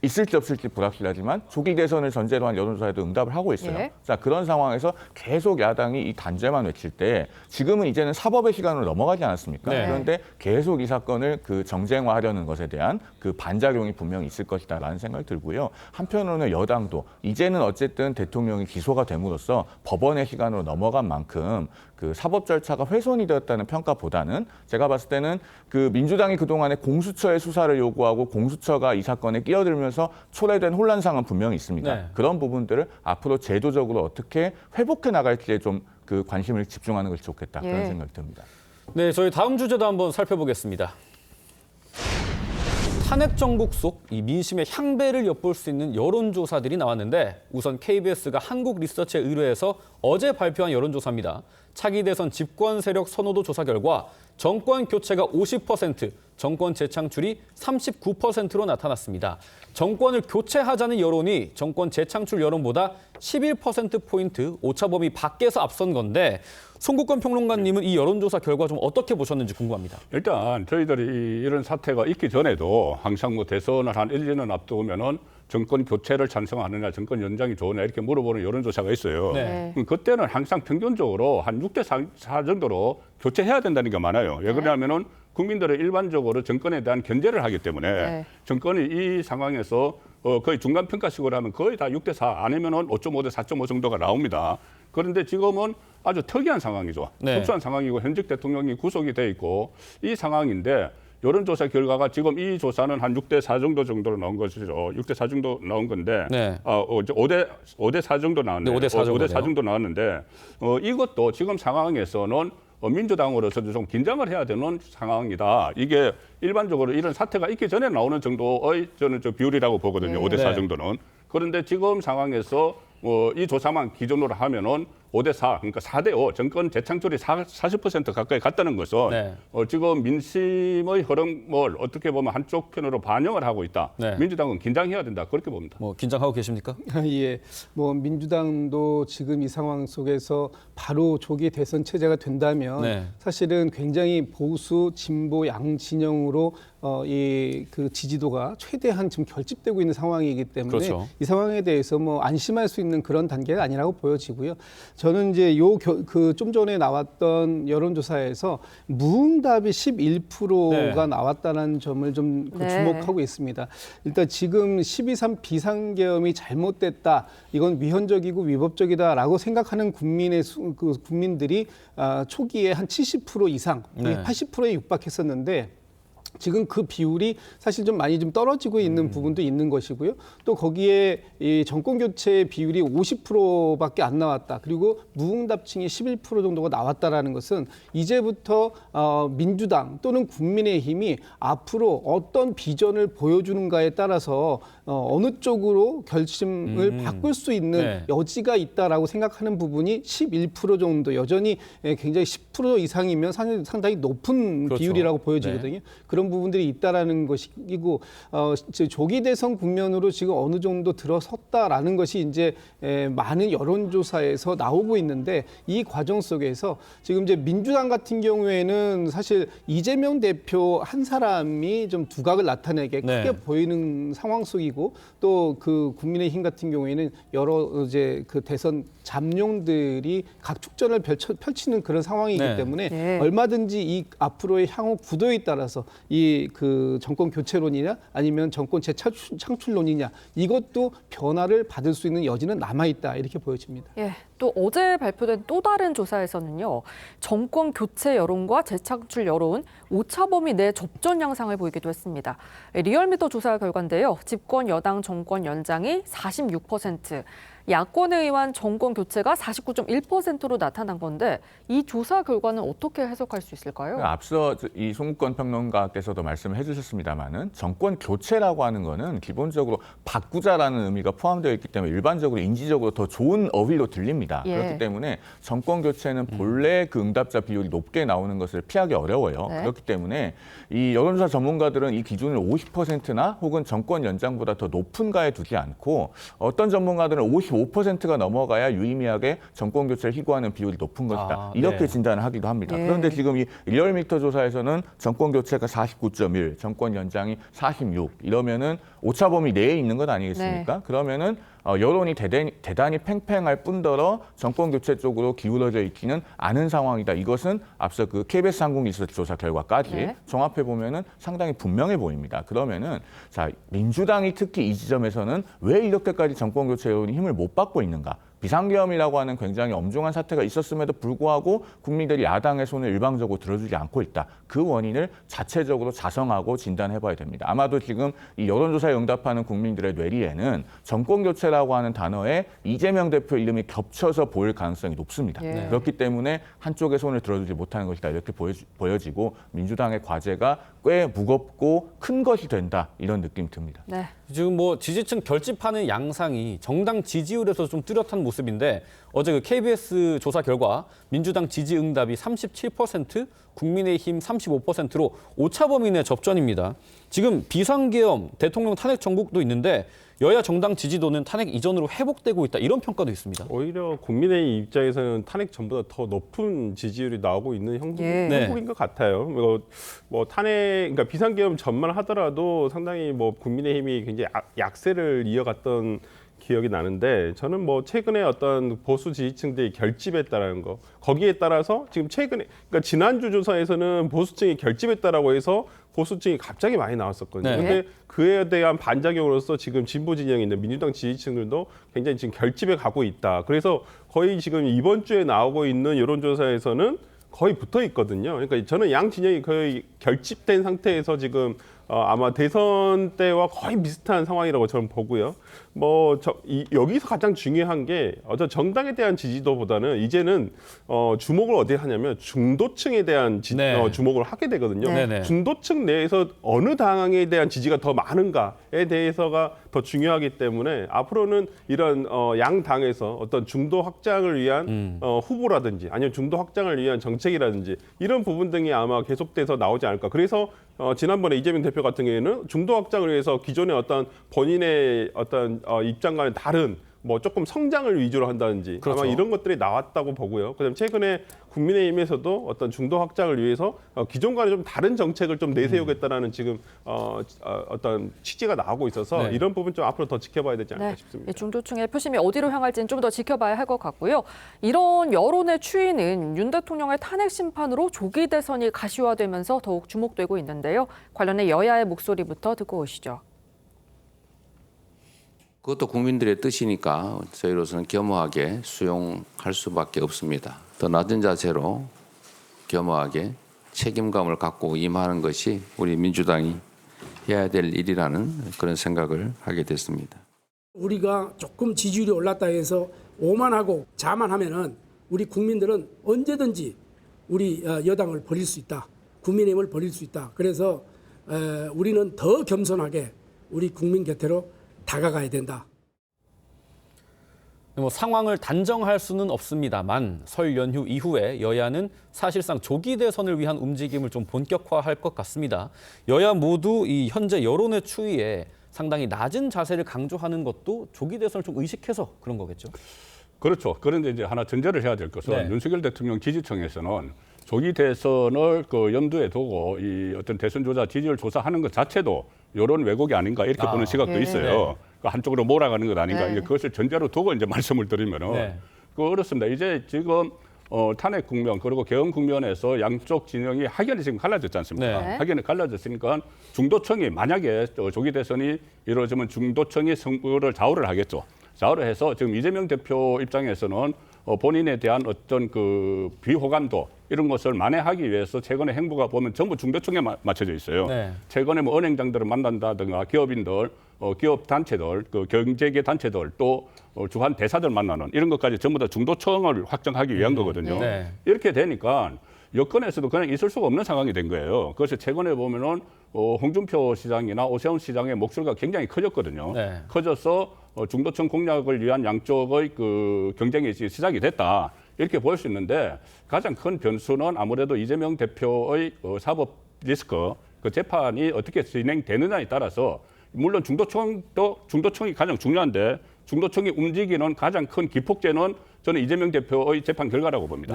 있을지 없을지 불확실하지만 조기 대선을 전제로 한 여론조사에도 응답을 하고 있어요. 예. 자, 그런 상황에서 계속 야당이 이 단죄만 외칠 때 지금은 이제는 사법의 시간으로 넘어가지 않았습니까? 네. 그런데 계속 이 사건을 정쟁화하려는 것에 대한 반작용이 분명히 있을 것이다라는 생각이 들고요. 한편으로는 여당도 이제는 어쨌든 대통령이 기소가 됨으로써 법원의 시간으로 넘어간 만큼 사법 절차가 훼손이 되었다는 평가보다는 제가 봤을 때는 민주당이 그동안에 공수처의 수사를 요구하고 공수처가 이 사건에 끼어들면서 초래된 혼란상은 분명히 있습니다. 네. 그런 부분들을 앞으로 제도적으로 어떻게 회복해 나갈지에 좀 관심을 집중하는 것이 좋겠다 그런 생각이 듭니다. 네, 저희 다음 주제도 한번 살펴보겠습니다. 탄핵 정국 속 이 민심의 향배를 엿볼 수 있는 여론조사들이 나왔는데 우선 KBS가 한국리서치에 의뢰해서 어제 발표한 여론조사입니다. 차기 대선 집권 세력 선호도 조사 결과 정권 교체가 50%, 정권 재창출이 39%로 나타났습니다. 정권을 교체하자는 여론이 정권 재창출 여론보다 11%포인트 오차범위 밖에서 앞선 건데 송국권 평론가님은 이 여론조사 결과 좀 어떻게 보셨는지 궁금합니다. 일단 저희들이 이런 사태가 있기 전에도 항상 대선을 한 1, 2년 앞두면은 정권 교체를 찬성하느냐, 정권 연장이 좋으냐 이렇게 물어보는 여론조사가 있어요. 네. 그때는 항상 평균적으로 한 6대4 정도로 교체해야 된다는 게 많아요. 왜 그러냐면은 국민들은 일반적으로 정권에 대한 견제를 하기 때문에 정권이 이 상황에서 거의 중간평가식으로 하면 거의 다 6대4 아니면은 5.5대 4.5 정도가 나옵니다. 그런데 지금은 아주 특이한 상황이죠. 특수한 상황이고 현직 대통령이 구속이 돼 있고 이 상황인데 여론조사 결과가 지금 이 조사는 한 6대4 정도로 나온 것이죠. 6대4 정도 나온 건데, 네. 5대4 정도 나왔네요. 네, 5대4 정도 나왔는데, 이것도 지금 상황에서는 민주당으로서도 좀 긴장을 해야 되는 상황이다. 이게 일반적으로 이런 사태가 있기 전에 나오는 정도의 저는 비율이라고 보거든요. 5대4 정도는. 그런데 지금 상황에서 이 조사만 기준으로 하면은 5대4, 그러니까 4대5, 정권 재창출이 40% 가까이 갔다는 것은 지금 민심의 흐름을 어떻게 보면 한쪽 편으로 반영을 하고 있다. 민주당은 긴장해야 된다. 그렇게 봅니다. 긴장하고 계십니까? 예, 민주당도 지금 이 상황 속에서 바로 조기 대선 체제가 된다면 사실은 굉장히 보수, 진보 양 진영으로 이 지지도가 최대한 지금 결집되고 있는 상황이기 때문에 이 상황에 대해서 안심할 수 있는 그런 단계가 아니라고 보여지고요. 저는 이제 좀 전에 나왔던 여론조사에서 무응답이 11%가 나왔다는 점을 좀 주목하고 있습니다. 일단 지금 12.3 비상계엄이 잘못됐다, 이건 위헌적이고 위법적이다라고 생각하는 국민들이 초기에 한 70% 이상, 80%에 육박했었는데 지금 그 비율이 사실 좀 많이 좀 떨어지고 있는 부분도 있는 것이고요. 또 거기에 이 정권 교체 비율이 50%밖에 안 나왔다. 그리고 무응답층이 11% 정도가 나왔다라는 것은 이제부터 민주당 또는 국민의힘이 앞으로 어떤 비전을 보여주는가에 따라서 어느 쪽으로 결심을 바꿀 수 있는 여지가 있다라고 생각하는 부분이 11% 정도, 여전히 굉장히 10% 이상이면 상당히 높은 비율이라고 보여지거든요. 그런 부분들이 있다라는 것이고, 조기 대선 국면으로 지금 어느 정도 들어섰다라는 것이 이제 많은 여론조사에서 나오고 있는데, 이 과정 속에서 지금 이제 민주당 같은 경우에는 사실 이재명 대표 한 사람이 좀 두각을 나타내게 크게 보이는 상황 속이고, 또 그 국민의힘 같은 경우에는 여러 이제 그 대선 잠룡들이 각축전을 펼치는 그런 상황이기 때문에 얼마든지 이 앞으로의 향후 구도에 따라서 이 그 정권 교체론이냐 아니면 정권 재창출론이냐, 이것도 변화를 받을 수 있는 여지는 남아 있다, 이렇게 보여집니다. 예. 또 어제 발표된 또 다른 조사에서는요, 정권 교체 여론과 재창출 여론, 오차범위 내 접전 양상을 보이기도 했습니다. 리얼미터 조사 결과인데요, 집권 여당 정권 연장이 46%, 야권에 의한 정권 교체가 49.1%로 나타난 건데, 이 조사 결과는 어떻게 해석할 수 있을까요? 앞서 이 송국권 평론가께서도 말씀을 해주셨습니다마는 정권 교체라고 하는 거는 기본적으로 바꾸자라는 의미가 포함되어 있기 때문에 일반적으로 인지적으로 더 좋은 어휘로 들립니다. 그렇기 때문에 정권 교체는 본래 그 응답자 비율이 높게 나오는 것을 피하기 어려워요. 그렇기 때문에 이 여론조사 전문가들은 이 기준을 50%나 혹은 정권 연장보다 더 높은가에 두지 않고, 어떤 전문가들은 55%가 넘어가야 유의미하게 정권 교체를 희구하는 비율이 높은 것이다, 이렇게 진단을 하기도 합니다. 그런데 지금 이 리얼미터 조사에서는 정권 교체가 49.1, 정권 연장이 46, 이러면은 오차범위 내에 있는 것 아니겠습니까? 그러면은 여론이 대단히 팽팽할 뿐더러 정권 교체 쪽으로 기울어져 있지는 않은 상황이다. 이것은 앞서 그 KBS 한국뉴스 조사 결과까지 종합해 보면은 상당히 분명해 보입니다. 그러면은 자, 민주당이 특히 이 지점에서는 왜 이렇게까지 정권 교체 여론이 힘을 못 받고 있는가? 비상계엄이라고 하는 굉장히 엄중한 사태가 있었음에도 불구하고 국민들이 야당의 손을 일방적으로 들어주지 않고 있다. 그 원인을 자체적으로 자성하고 진단해봐야 됩니다. 아마도 지금 이 여론조사에 응답하는 국민들의 뇌리에는 정권교체라고 하는 단어에 이재명 대표 이름이 겹쳐서 보일 가능성이 높습니다. 그렇기 때문에 한쪽의 손을 들어주지 못하는 것이다, 이렇게 보여지고 민주당의 과제가 꽤 무겁고 큰 것이 된다, 이런 느낌이 듭니다. 지금 뭐 지지층 결집하는 양상이 정당 지지율에서 좀 뚜렷한 모습인데, 어제 그 KBS 조사 결과 민주당 지지 응답이 37%, 국민의힘 35%로 오차범위 내 접전입니다. 지금 비상계엄, 대통령 탄핵 정국도 있는데 여야 정당 지지도는 탄핵 이전으로 회복되고 있다, 이런 평가도 있습니다. 오히려 국민의힘 입장에서는 탄핵 전보다 더 높은 지지율이 나오고 있는 형국인 것 같아요. 뭐 탄핵, 그러니까 비상계엄 전만 하더라도 상당히 뭐 국민의힘이 굉장히 약세를 이어갔던 기억이 나는데, 저는 뭐 최근에 어떤 보수 지지층들이 결집했다라는 거, 거기에 따라서 지금 최근에, 그러니까 지난주 조사에서는 보수층이 결집했다라고 해서 보수층이 갑자기 많이 나왔었거든요. 근데 그에 대한 반작용으로서 지금 진보 진영에 있는 민주당 지지층들도 굉장히 지금 결집에 가고 있다. 그래서 거의 지금 이번 주에 나오고 있는 여론조사에서는 거의 붙어 있거든요. 그러니까 저는 양 진영이 거의 결집된 상태에서 지금 아마 대선 때와 거의 비슷한 상황이라고 저는 보고요. 여기서 가장 중요한 게 어떤 정당에 대한 지지도보다는 이제는 주목을 어디에 하냐면 중도층에 대한 주목을 하게 되거든요. 중도층 내에서 어느 당에 대한 지지가 더 많은가에 대해서가 더 중요하기 때문에 앞으로는 이런 양 당에서 어떤 중도 확장을 위한 후보라든지 아니면 중도 확장을 위한 정책이라든지 이런 부분 등이 아마 계속돼서 나오지 않을까. 그래서 지난번에 이재명 대표 같은 경우에는 중도 확장을 위해서 기존의 어떤 본인의 어떤 입장과는 다른 뭐 조금 성장을 위주로 한다든지 아마 이런 것들이 나왔다고 보고요. 그다음에 최근에 국민의힘에서도 어떤 중도 확장을 위해서 기존과는 좀 다른 정책을 좀 내세우겠다라는 지금 어떤 취지가 나오고 있어서 이런 부분 좀 앞으로 더 지켜봐야 되지 않을까 싶습니다. 중도층의 표심이 어디로 향할지는 좀 더 지켜봐야 할 것 같고요. 이런 여론의 추이는 윤 대통령의 탄핵 심판으로 조기 대선이 가시화되면서 더욱 주목되고 있는데요. 관련해 여야의 목소리부터 듣고 오시죠. 그것도 국민들의 뜻이니까 저희로서는 겸허하게 수용할 수밖에 없습니다. 더 낮은 자세로 겸허하게 책임감을 갖고 임하는 것이 우리 민주당이 해야 될 일이라는 그런 생각을 하게 됐습니다. 우리가 조금 지지율이 올랐다 해서 오만하고 자만하면은 우리 국민들은 언제든지 우리 여당을 버릴 수 있다. 국민의힘을 버릴 수 있다. 그래서 우리는 더 겸손하게 우리 국민 곁으로 다가가야 된다. 상황을 단정할 수는 없습니다만 설 연휴 이후에 여야는 사실상 조기 대선을 위한 움직임을 좀 본격화할 것 같습니다. 여야 모두 이 현재 여론의 추이에 상당히 낮은 자세를 강조하는 것도 조기 대선을 좀 의식해서 그런 거겠죠. 그렇죠. 그런데 이제 하나 전제를 해야 될 것은 네. 윤석열 대통령 지지층에서는 조기 대선을 염두에 두고 이 어떤 대선 주자 지지율 조사하는 것 자체도 여론 왜곡이 아닌가 이렇게 보는 시각도 있어요. 한쪽으로 몰아가는 것 아닌가 이제 그것을 전제로 두고 이제 말씀을 드리면은 그렇습니다. 이제 지금 탄핵 국면 그리고 개헌 국면에서 양쪽 진영이 확연히 지금 갈라졌지 않습니까? 확연히 갈라졌으니까 중도층이 만약에 조기 대선이 이루어지면 중도층이 승부를 좌우를 하겠죠. 좌우를 해서 지금 이재명 대표 입장에서는 본인에 대한 어떤 그 비호감도 이런 것을 만회하기 위해서 최근의 행보가 보면 전부 중도층에 맞춰져 있어요. 최근에 뭐 은행장들을 만난다든가 기업인들, 기업 단체들, 그 경제계 단체들 또 주한 대사들 만나는 이런 것까지 전부 다 중도층을 확정하기 위한 거거든요. 이렇게 되니까 여권에서도 그냥 있을 수가 없는 상황이 된 거예요. 그래서 최근에 보면은 홍준표 시장이나 오세훈 시장의 목소리가 굉장히 커졌거든요. 커져서 중도층 공략을 위한 양쪽의 그 경쟁이 시작이 됐다. 이렇게 볼 수 있는데 가장 큰 변수는 아무래도 이재명 대표의 사법 리스크, 그 재판이 어떻게 진행되느냐에 따라서 물론 중도층이 가장 중요한데 중도층이 움직이는 가장 큰 기폭제는 저는 이재명 대표의 재판 결과라고 봅니다.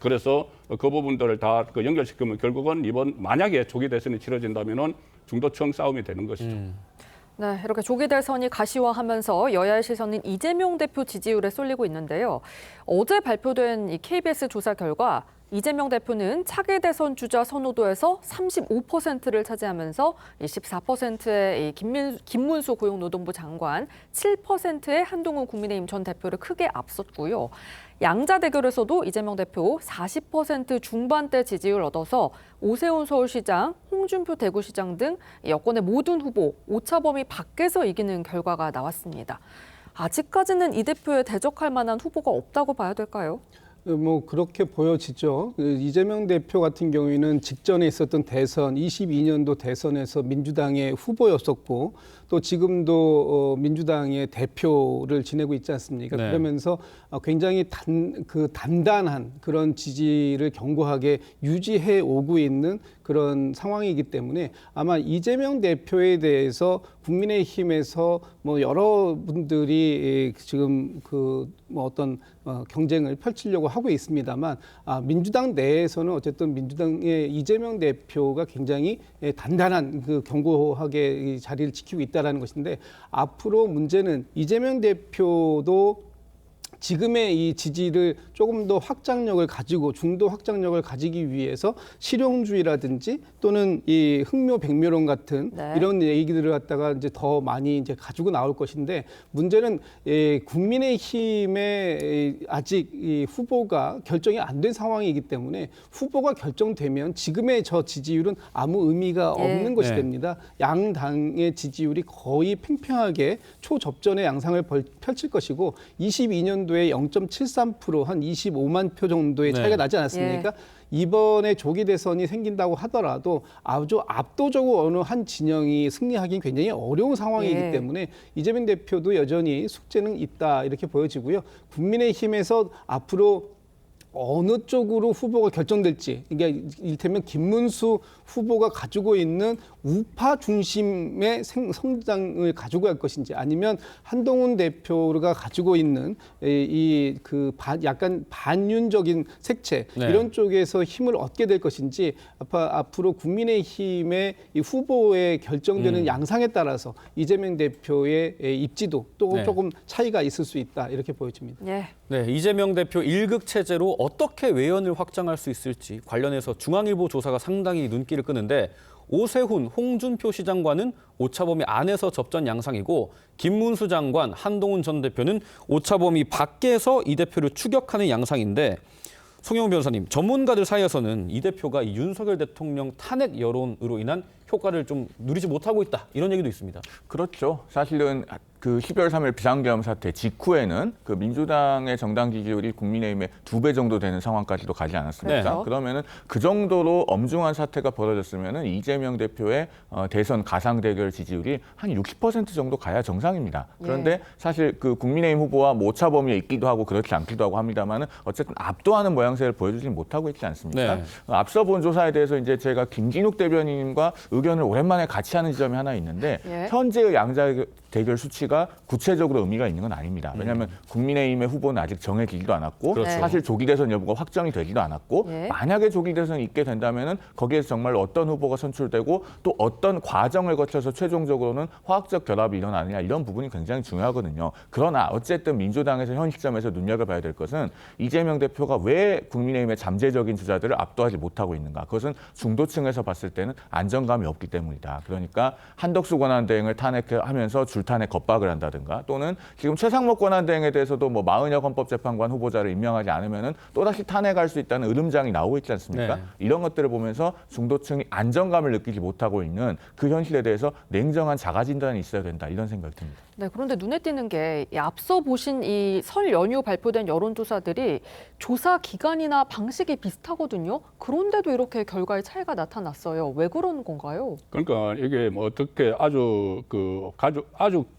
그래서 그 부분들을 다 연결시키면 결국은 이번 만약에 조기 대선이 치러진다면은 중도층 싸움이 되는 것이죠. 네, 이렇게 조기 대선이 가시화하면서 여야의 시선은 이재명 대표 지지율에 쏠리고 있는데요. 어제 발표된 이 KBS 조사 결과 이재명 대표는 차기 대선 주자 선호도에서 35%를 차지하면서 14%의 김문수 고용노동부 장관, 7%의 한동훈 국민의힘 전 대표를 크게 앞섰고요. 양자 대결에서도 이재명 대표 40% 중반대 지지율을 얻어서 오세훈 서울시장, 홍준표 대구시장 등 여권의 모든 후보 오차 범위 밖에서 이기는 결과가 나왔습니다. 아직까지는 이 대표에 대적할 만한 후보가 없다고 봐야 될까요? 뭐 그렇게 보여지죠. 이재명 대표 같은 경우에는 직전에 있었던 대선, 22년도 대선에서 민주당의 후보였었고 또 지금도 민주당의 대표를 지내고 있지 않습니까? 그러면서 굉장히 단단한 그런 지지를 견고하게 유지해 오고 있는 그런 상황이기 때문에 아마 이재명 대표에 대해서 국민의힘에서 뭐 여러분들이 지금 뭐 어떤 경쟁을 펼치려고 하고 있습니다만 민주당 내에서는 어쨌든 민주당의 이재명 대표가 굉장히 단단한 견고하게 이 자리를 지키고 있다라는 것인데 앞으로 문제는 이재명 대표도 지금의 이 지지를 조금 더 확장력을 가지고 중도 확장력을 가지기 위해서 실용주의라든지 또는 이 흑묘 백묘론 같은 이런 얘기들을 갖다가 이제 더 많이 이제 가지고 나올 것인데 문제는 국민의힘의 아직 이 후보가 결정이 안 된 상황이기 때문에 후보가 결정되면 지금의 저 지지율은 아무 의미가 없는 것이 됩니다. 양 당의 지지율이 거의 팽팽하게 초접전의 양상을 펼칠 것이고 22년도에 0.73% 한 25만 표 정도의 차이가 나지 않았습니까? 이번에 조기 대선이 생긴다고 하더라도 아주 압도적으로 어느 한 진영이 승리하기는 굉장히 어려운 상황이기 때문에 이재명 대표도 여전히 숙제는 있다 이렇게 보여지고요. 국민의힘에서 앞으로 어느 쪽으로 후보가 결정될지, 그러니까 이를테면 김문수 후보가 가지고 있는 우파 중심의 성장을 가지고 갈 것인지, 아니면 한동훈 대표가 가지고 있는 약간 반윤적인 색채 이런 쪽에서 힘을 얻게 될 것인지, 앞으로 국민의힘의 이 후보에 결정되는 양상에 따라서 이재명 대표의 입지도 또 조금 차이가 있을 수 있다 이렇게 보여집니다. 이재명 대표 일극 체제로 어떻게 외연을 확장할 수 있을지 관련해서 중앙일보 조사가 상당히 눈길을 끄는데 오세훈, 홍준표 시장과는 오차범위 안에서 접전 양상이고 김문수 장관, 한동훈 전 대표는 오차범위 밖에서 이 대표를 추격하는 양상인데 송영훈 변호사님, 전문가들 사이에서는 이 대표가 이 윤석열 대통령 탄핵 여론으로 인한 효과를 좀 누리지 못하고 있다, 이런 얘기도 있습니다. 그렇죠. 사실은 그 12월 3일 비상계엄 사태 직후에는 그 민주당의 정당 지지율이 국민의힘의 2배 정도 되는 상황까지도 가지 않았습니까? 그렇죠. 그러면은 그 정도로 엄중한 사태가 벌어졌으면은 이재명 대표의 대선 가상 대결 지지율이 한 60% 정도 가야 정상입니다. 그런데 사실 그 국민의힘 후보와 뭐 오차 범위에 있기도 하고 그렇지 않기도 하고 합니다만은 어쨌든 압도하는 모양새를 보여주지 못하고 있지 않습니까? 네. 앞서 본 조사에 대해서 이제 제가 김진욱 대변인과 의견을 오랜만에 같이 하는 지점이 하나 있는데 현재의 양자 대결 수치가 구체적으로 의미가 있는 건 아닙니다. 왜냐하면 국민의힘의 후보는 아직 정해지지도 않았고 그렇죠. 사실 조기 대선 여부가 확정이 되지도 않았고 만약에 조기 대선이 있게 된다면은 거기에서 정말 어떤 후보가 선출되고 또 어떤 과정을 거쳐서 최종적으로는 화학적 결합이 일어나느냐 이런 부분이 굉장히 중요하거든요. 그러나 어쨌든 민주당에서 현 시점에서 눈여겨봐야 될 것은 이재명 대표가 왜 국민의힘의 잠재적인 주자들을 압도하지 못하고 있는가. 그것은 중도층에서 봤을 때는 안정감이 없기 때문이다. 그러니까 한덕수 권한대행을 탄핵하면서 줄탄핵 겁박을 한다든가 또는 지금 최상목 권한대행에 대해서도 뭐 마은혁 헌법재판관 후보자를 임명하지 않으면은 또다시 탄핵할 수 있다는 으름장이 나오고 있지 않습니까? 네. 이런 것들을 보면서 중도층이 안정감을 느끼지 못하고 있는 그 현실에 대해서 냉정한 자가 진단이 있어야 된다 이런 생각이 듭니다. 네, 그런데 눈에 띄는 게 앞서 보신 이 설 연휴 발표된 여론조사들이 조사 기간이나 방식이 비슷하거든요. 그런데도 이렇게 결과에 차이가 나타났어요. 왜 그런 건가요? 그러니까 이게 뭐 어떻게 아주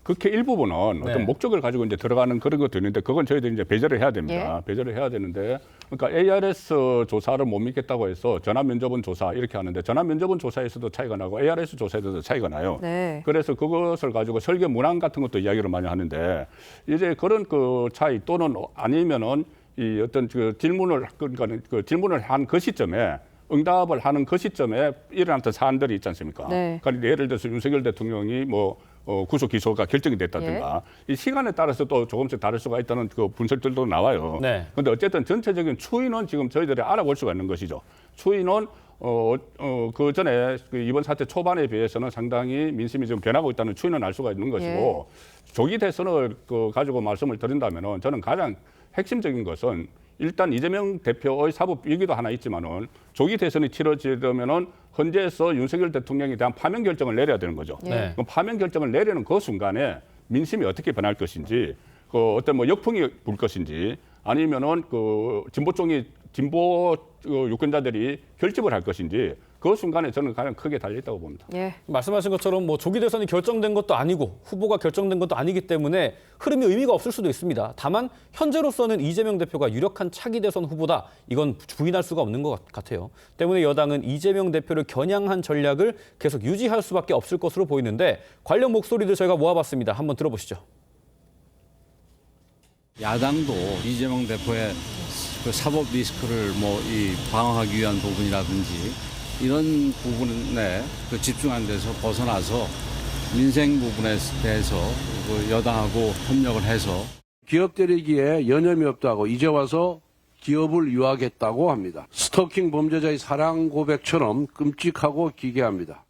극히 일부분은 어떤 목적을 가지고 이제 들어가는 그런 것도 있는데 그건 저희들이 이제 배제를 해야 됩니다. 배제를 해야 되는데 그러니까 ARS 조사를 못 믿겠다고 해서 전화 면접은 조사 이렇게 하는데 전화 면접은 조사에서도 차이가 나고 ARS 조사에서도 차이가 나요. 그래서 그것을 가지고 설계 문항 같은 것도 이야기를 많이 하는데 이제 그런 그 차이 또는 아니면은 이 어떤 그 질문을 그러니까 그 질문을 한 그 시점에 응답을 하는 그 시점에 일어났던 사안들이 있지 않습니까? 그러니까 예를 들어서 윤석열 대통령이 뭐 구속 기소가 결정이 됐다든가 이 시간에 따라서 또 조금씩 다를 수가 있다는 그 분석들도 나와요. 그런데 어쨌든 전체적인 추이는 지금 저희들이 알아볼 수가 있는 것이죠. 추이는 그 전에 이번 사태 초반에 비해서는 상당히 민심이 좀 변하고 있다는 추이는 알 수가 있는 것이고 조기 대선을 가지고 말씀을 드린다면은 저는 가장 핵심적인 것은 일단 이재명 대표의 사법 위기도 하나 있지만은 조기 대선이 치러지려면은 헌재에서 윤석열 대통령에 대한 파면 결정을 내려야 되는 거죠. 그 파면 결정을 내리는 그 순간에 민심이 어떻게 변할 것인지, 그 어떤 뭐 역풍이 불 것인지, 아니면은 그 진보 유권자들이 결집을 할 것인지. 그 순간에 저는 가장 크게 달려있다고 봅니다. 말씀하신 것처럼 뭐 조기 대선이 결정된 것도 아니고 후보가 결정된 것도 아니기 때문에 흐름이 의미가 없을 수도 있습니다. 다만 현재로서는 이재명 대표가 유력한 차기 대선 후보다. 이건 부인할 수가 없는 것 같아요. 때문에 여당은 이재명 대표를 겨냥한 전략을 계속 유지할 수밖에 없을 것으로 보이는데 관련 목소리들 저희가 모아봤습니다. 한번 들어보시죠. 야당도 이재명 대표의 그 사법 리스크를 방어하기 위한 부분이라든지 이런 부분에 집중하는 데서 벗어나서 민생 부분에 대해서 여당하고 협력을 해서 기업 때리기에 여념이 없다고 이제 와서 기업을 유학했다고 합니다. 스토킹 범죄자의 사랑 고백처럼 끔찍하고 기괴합니다.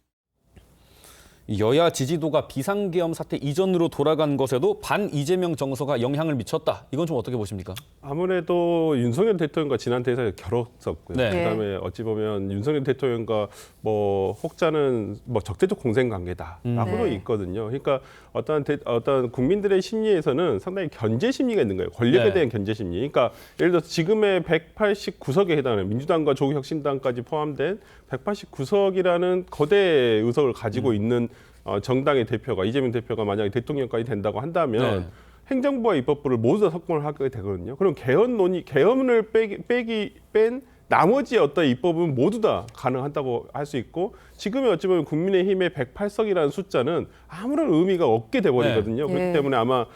여야 지지도가 비상계엄 사태 이전으로 돌아간 것에도 반 이재명 정서가 영향을 미쳤다. 이건 좀 어떻게 보십니까? 아무래도 윤석열 대통령과 지난 대선에 겨뤘었고요. 그다음에 어찌 보면 윤석열 대통령과 혹자는 적대적 공생 관계다라고도 있거든요. 그러니까 어떤 국민들의 심리에서는 상당히 견제 심리가 있는 거예요. 권력에 대한 견제 심리. 그러니까 예를 들어서 지금의 189석에 해당하는 민주당과 조국혁신당까지 포함된 189석이라는 거대 의석을 가지고 있는 정당의 대표가 이재명 대표가 만약에 대통령까지 된다고 한다면 행정부와 입법부를 모두 다 석권을 하게 되거든요. 그럼 개헌을 뺀 나머지 어떤 입법은 모두 다 가능하다고 할 수 있고 지금의 어찌 보면 국민의힘의 108석이라는 숫자는 아무런 의미가 없게 돼버리거든요. 그렇기 때문에 아마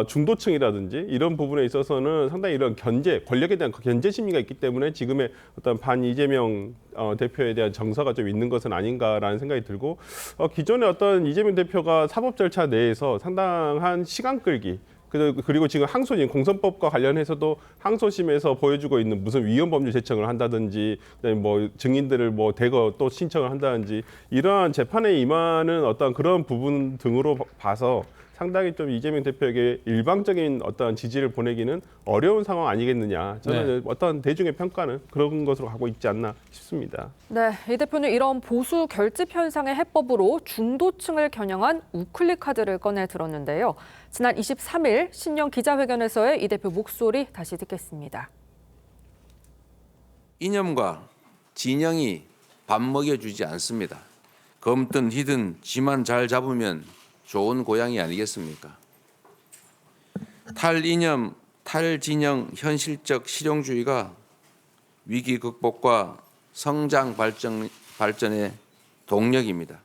중도층이라든지 이런 부분에 있어서는 상당히 이런 권력에 대한 견제 심리가 있기 때문에 지금의 어떤 반 이재명 대표에 대한 정서가 좀 있는 것은 아닌가라는 생각이 들고 기존에 어떤 이재명 대표가 사법 절차 내에서 상당한 시간 끌기 그리고 지금 항소심, 공선법과 관련해서도 항소심에서 보여주고 있는 무슨 위헌법률 제청을 한다든지, 그다음에 증인들을 대거 또 신청을 한다든지 이러한 재판에 임하는 어떤 그런 부분 등으로 봐서 상당히 좀 이재명 대표에게 일방적인 어떤 지지를 보내기는 어려운 상황 아니겠느냐. 저는 어떤 대중의 평가는 그런 것으로 가고 있지 않나 싶습니다. 네, 이 대표는 이런 보수 결집 현상의 해법으로 중도층을 겨냥한 우클릭 카드를 꺼내 들었는데요. 지난 23일 신년 기자회견에서의 이 대표 목소리 다시 듣겠습니다. 이념과 진영이 밥 먹여주지 않습니다. 검든 희든 지만 잘 잡으면 좋은 고양이 아니겠습니까? 탈이념, 탈진영 현실적 실용주의가 위기 극복과 성장 발전의 동력입니다.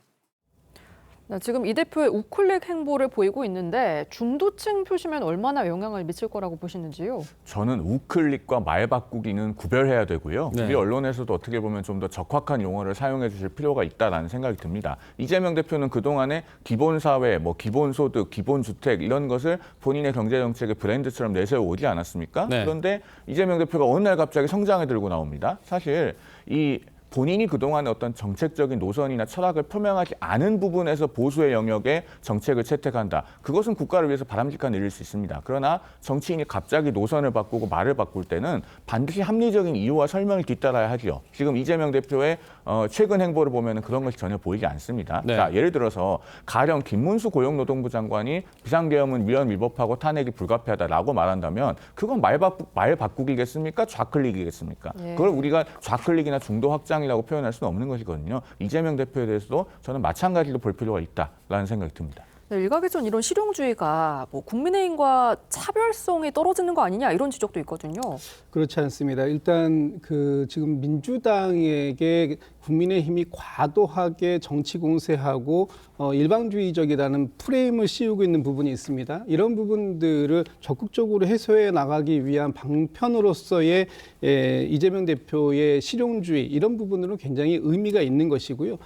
네, 지금 이 대표의 우클릭 행보를 보이고 있는데 중도층 표시면 얼마나 영향을 미칠 거라고 보시는지요? 저는 우클릭과 말 바꾸기는 구별해야 되고요. 네. 우리 언론에서도 어떻게 보면 좀 더 적확한 용어를 사용해 주실 필요가 있다는 생각이 듭니다. 이재명 대표는 그동안에 기본사회, 기본소득, 기본주택 이런 것을 본인의 경제정책의 브랜드처럼 내세워 오지 않았습니까? 네. 그런데 이재명 대표가 어느 날 갑자기 성장을 들고 나옵니다. 사실 이 본인이 그동안의 어떤 정책적인 노선이나 철학을 표명하지 않은 부분에서 보수의 영역에 정책을 채택한다. 그것은 국가를 위해서 바람직한 일일 수 있습니다. 그러나 정치인이 갑자기 노선을 바꾸고 말을 바꿀 때는 반드시 합리적인 이유와 설명이 뒤따라야 하죠. 지금 이재명 대표의 최근 행보를 보면 그런 것이 전혀 보이지 않습니다. 네. 자, 예를 들어서 가령 김문수 고용노동부 장관이 비상계엄은 위헌 위법하고 탄핵이 불가피하다라고 말한다면 그건 말 바꾸기겠습니까? 좌클릭이겠습니까? 그걸 우리가 좌클릭이나 중도 확장 이라고 표현할 수는 없는 것이거든요. 이재명 대표에 대해서도 저는 마찬가지로 볼 필요가 있다라는 생각이 듭니다. 네, 일각에선 이런 실용주의가 국민의힘과 차별성이 떨어지는 거 아니냐 이런 지적도 있거든요. 그렇지 않습니다. 일단 지금 민주당에게 국민의힘이 과도하게 정치 공세하고 일방주의적이라는 프레임을 씌우고 있는 부분이 있습니다. 이런 부분들을 적극적으로 해소해 나가기 위한 방편으로서의 이재명 대표의 실용주의 이런 부분으로 굉장히 의미가 있는 것이고요.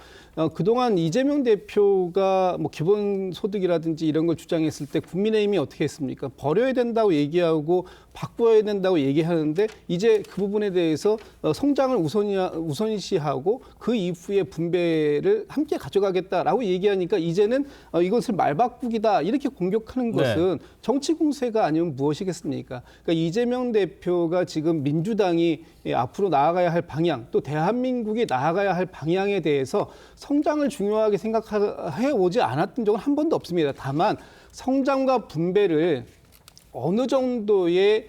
그동안 이재명 대표가 기본소득이라든지 이런 걸 주장했을 때 국민의힘이 어떻게 했습니까? 버려야 된다고 얘기하고 바꿔야 된다고 얘기하는데 이제 그 부분에 대해서 성장을 우선시하고 그 이후에 분배를 함께 가져가겠다라고 얘기하니까 이제는 이것을 말바꾸기다 이렇게 공격하는 것은 정치 공세가 아니면 무엇이겠습니까? 그러니까 이재명 대표가 지금 민주당이 앞으로 나아가야 할 방향 또 대한민국이 나아가야 할 방향에 대해서 성장을 중요하게 생각해 오지 않았던 적은 한 번도 없습니다. 다만 성장과 분배를 어느 정도의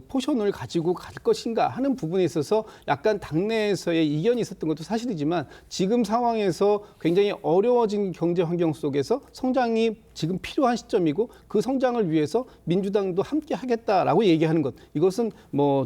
포션을 가지고 갈 것인가 하는 부분에 있어서 약간 당내에서의 이견이 있었던 것도 사실이지만 지금 상황에서 굉장히 어려워진 경제 환경 속에서 성장이 지금 필요한 시점이고 그 성장을 위해서 민주당도 함께 하겠다라고 얘기하는 것 이것은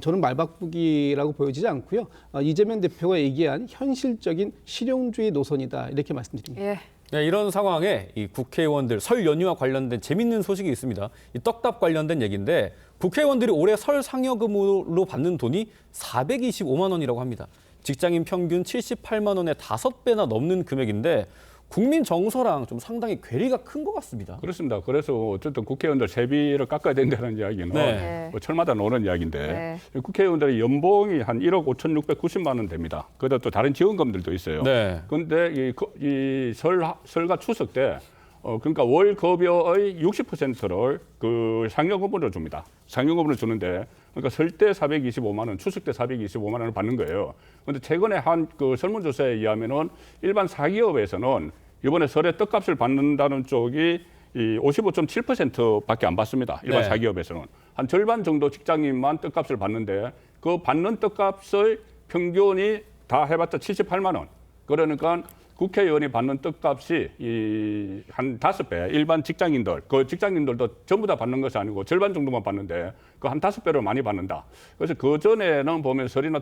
저는 말바꾸기라고 보여지지 않고요. 이재명 대표가 얘기한 현실적인 실용주의 노선이다 이렇게 말씀드립니다. 예. 네, 이런 상황에 이 국회의원들 설 연휴와 관련된 재밌는 소식이 있습니다. 이 떡밥 관련된 얘기인데 국회의원들이 올해 설 상여금으로 받는 돈이 425만 원이라고 합니다. 직장인 평균 78만 원의 5배나 넘는 금액인데 국민 정서랑 좀 상당히 괴리가 큰 것 같습니다. 그렇습니다. 그래서 어쨌든 국회의원들 세비를 깎아야 된다는 이야기는 철마다 나오는 이야기인데 국회의원들의 연봉이 한 1억 5,690만 원 됩니다. 그다음 또 다른 지원금들도 있어요. 그런데 이 설과 추석 때 그러니까 월 급여의 60%를 그 상여금으로 줍니다. 상여금으로 주는데 그러니까 설 때 425만 원, 추석 때 425만 원을 받는 거예요. 그런데 최근에 한 설문조사에 의하면은 일반 사기업에서는 이번에 설에 떡값을 받는다는 쪽이 55.7%밖에 안 받습니다. 일반 사기업에서는 한 절반 정도 직장인만 떡값을 받는데 그 받는 떡값의 평균이 다 해봤자 78만 원. 그러니까 국회의원이 받는 떡값이 한 5배, 일반 직장인들, 그 직장인들도 전부 다 받는 것이 아니고 절반 정도만 받는데 그 한 5배로 많이 받는다. 그래서 그 전에는 보면 설이나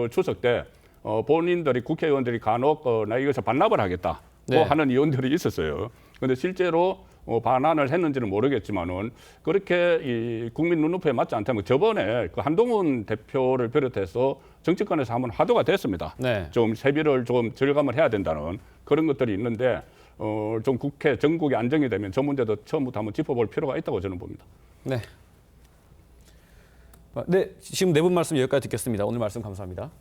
추석 때 본인들이 국회의원들이 간혹 나 이것을 반납을 하겠다 하는 의원들이 있었어요. 그런데 실제로 반환을 했는지는 모르겠지만은 그렇게 이 국민 눈높이에 맞지 않다면 저번에 그 한동훈 대표를 비롯해서 정치권에서 한번 화두가 됐습니다. 좀 세비를 좀 절감을 해야 된다는 그런 것들이 있는데 좀 국회 전국이 안정이 되면 저 문제도 처음부터 한번 짚어볼 필요가 있다고 저는 봅니다. 네. 네, 지금 네 분 말씀 여기까지 듣겠습니다. 오늘 말씀 감사합니다.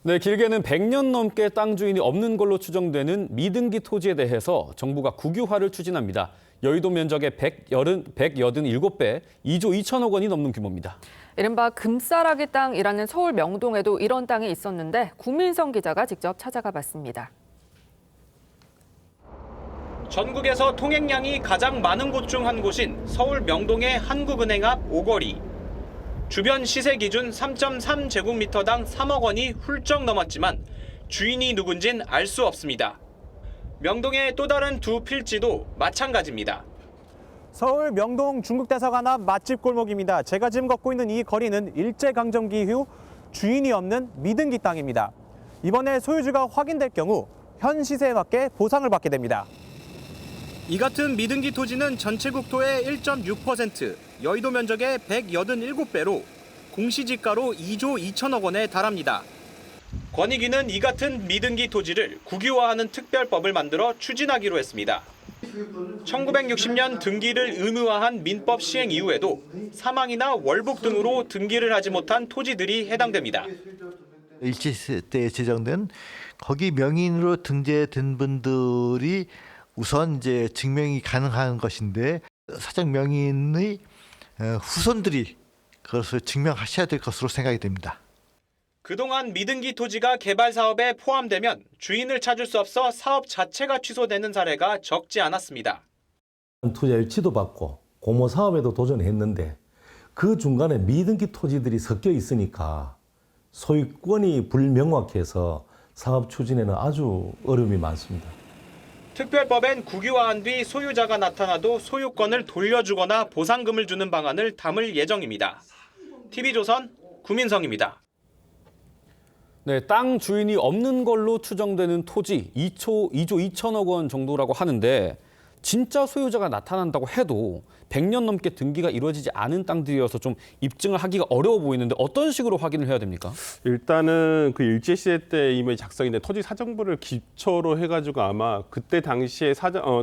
네, 길게는 100년 넘게 땅 주인이 없는 걸로 추정되는 미등기 토지에 대해서 정부가 국유화를 추진합니다. 여의도 면적의 187배, 2조 2천억 원이 넘는 규모입니다. 이른바 금싸라기 땅이라는 서울 명동에도 이런 땅이 있었는데 구민성 기자가 직접 찾아가 봤습니다. 전국에서 통행량이 가장 많은 곳 중 한 곳인 서울 명동의 한국은행 앞 오거리. 주변 시세 기준 3.3제곱미터당 3억 원이 훌쩍 넘었지만 주인이 누군진 알 수 없습니다. 명동의 또 다른 두 필지도 마찬가지입니다. 서울 명동 중국대사관 앞 맛집 골목입니다. 제가 지금 걷고 있는 이 거리는 일제강점기 이후 주인이 없는 미등기 땅입니다. 이번에 소유주가 확인될 경우 현 시세에 맞게 보상을 받게 됩니다. 이 같은 미등기 토지는 전체 국토의 1.6%, 여의도 면적의 187배로 공시지가로 2조 2천억 원에 달합니다. 권익위는 이 같은 미등기 토지를 국유화하는 특별법을 만들어 추진하기로 했습니다. 1960년 등기를 의무화한 민법 시행 이후에도 사망이나 월북 등으로 등기를 하지 못한 토지들이 해당됩니다. 일제시대에 제정된 거기 명의인으로 등재된 분들이 우선 이제 증명이 가능한 것인데 사적 명의인의 후손들이 그것을 증명하셔야 될 것으로 생각이 됩니다. 그동안 미등기 토지가 개발 사업에 포함되면 주인을 찾을 수 없어 사업 자체가 취소되는 사례가 적지 않았습니다. 투자 일치도 받고 공모 사업에도 도전했는데 그 중간에 미등기 토지들이 섞여 있으니까 소유권이 불명확해서 사업 추진에는 아주 어려움이 많습니다. 특별법엔 국유화한 뒤 소유자가 나타나도 소유권을 돌려주거나 보상금을 주는 방안을 담을 예정입니다. TV조선 구민성입니다. 네, 땅 주인이 없는 걸로 추정되는 토지 2조 2천억 원 정도라고 하는데 진짜 소유자가 나타난다고 해도 100년 넘게 등기가 이루어지지 않은 땅들이어서 좀 입증을 하기가 어려워 보이는데 어떤 식으로 확인을 해야 됩니까? 일단은 그 일제시대 때 이미 작성인데 토지 사정부를 기초로 해가지고 아마 그때 당시에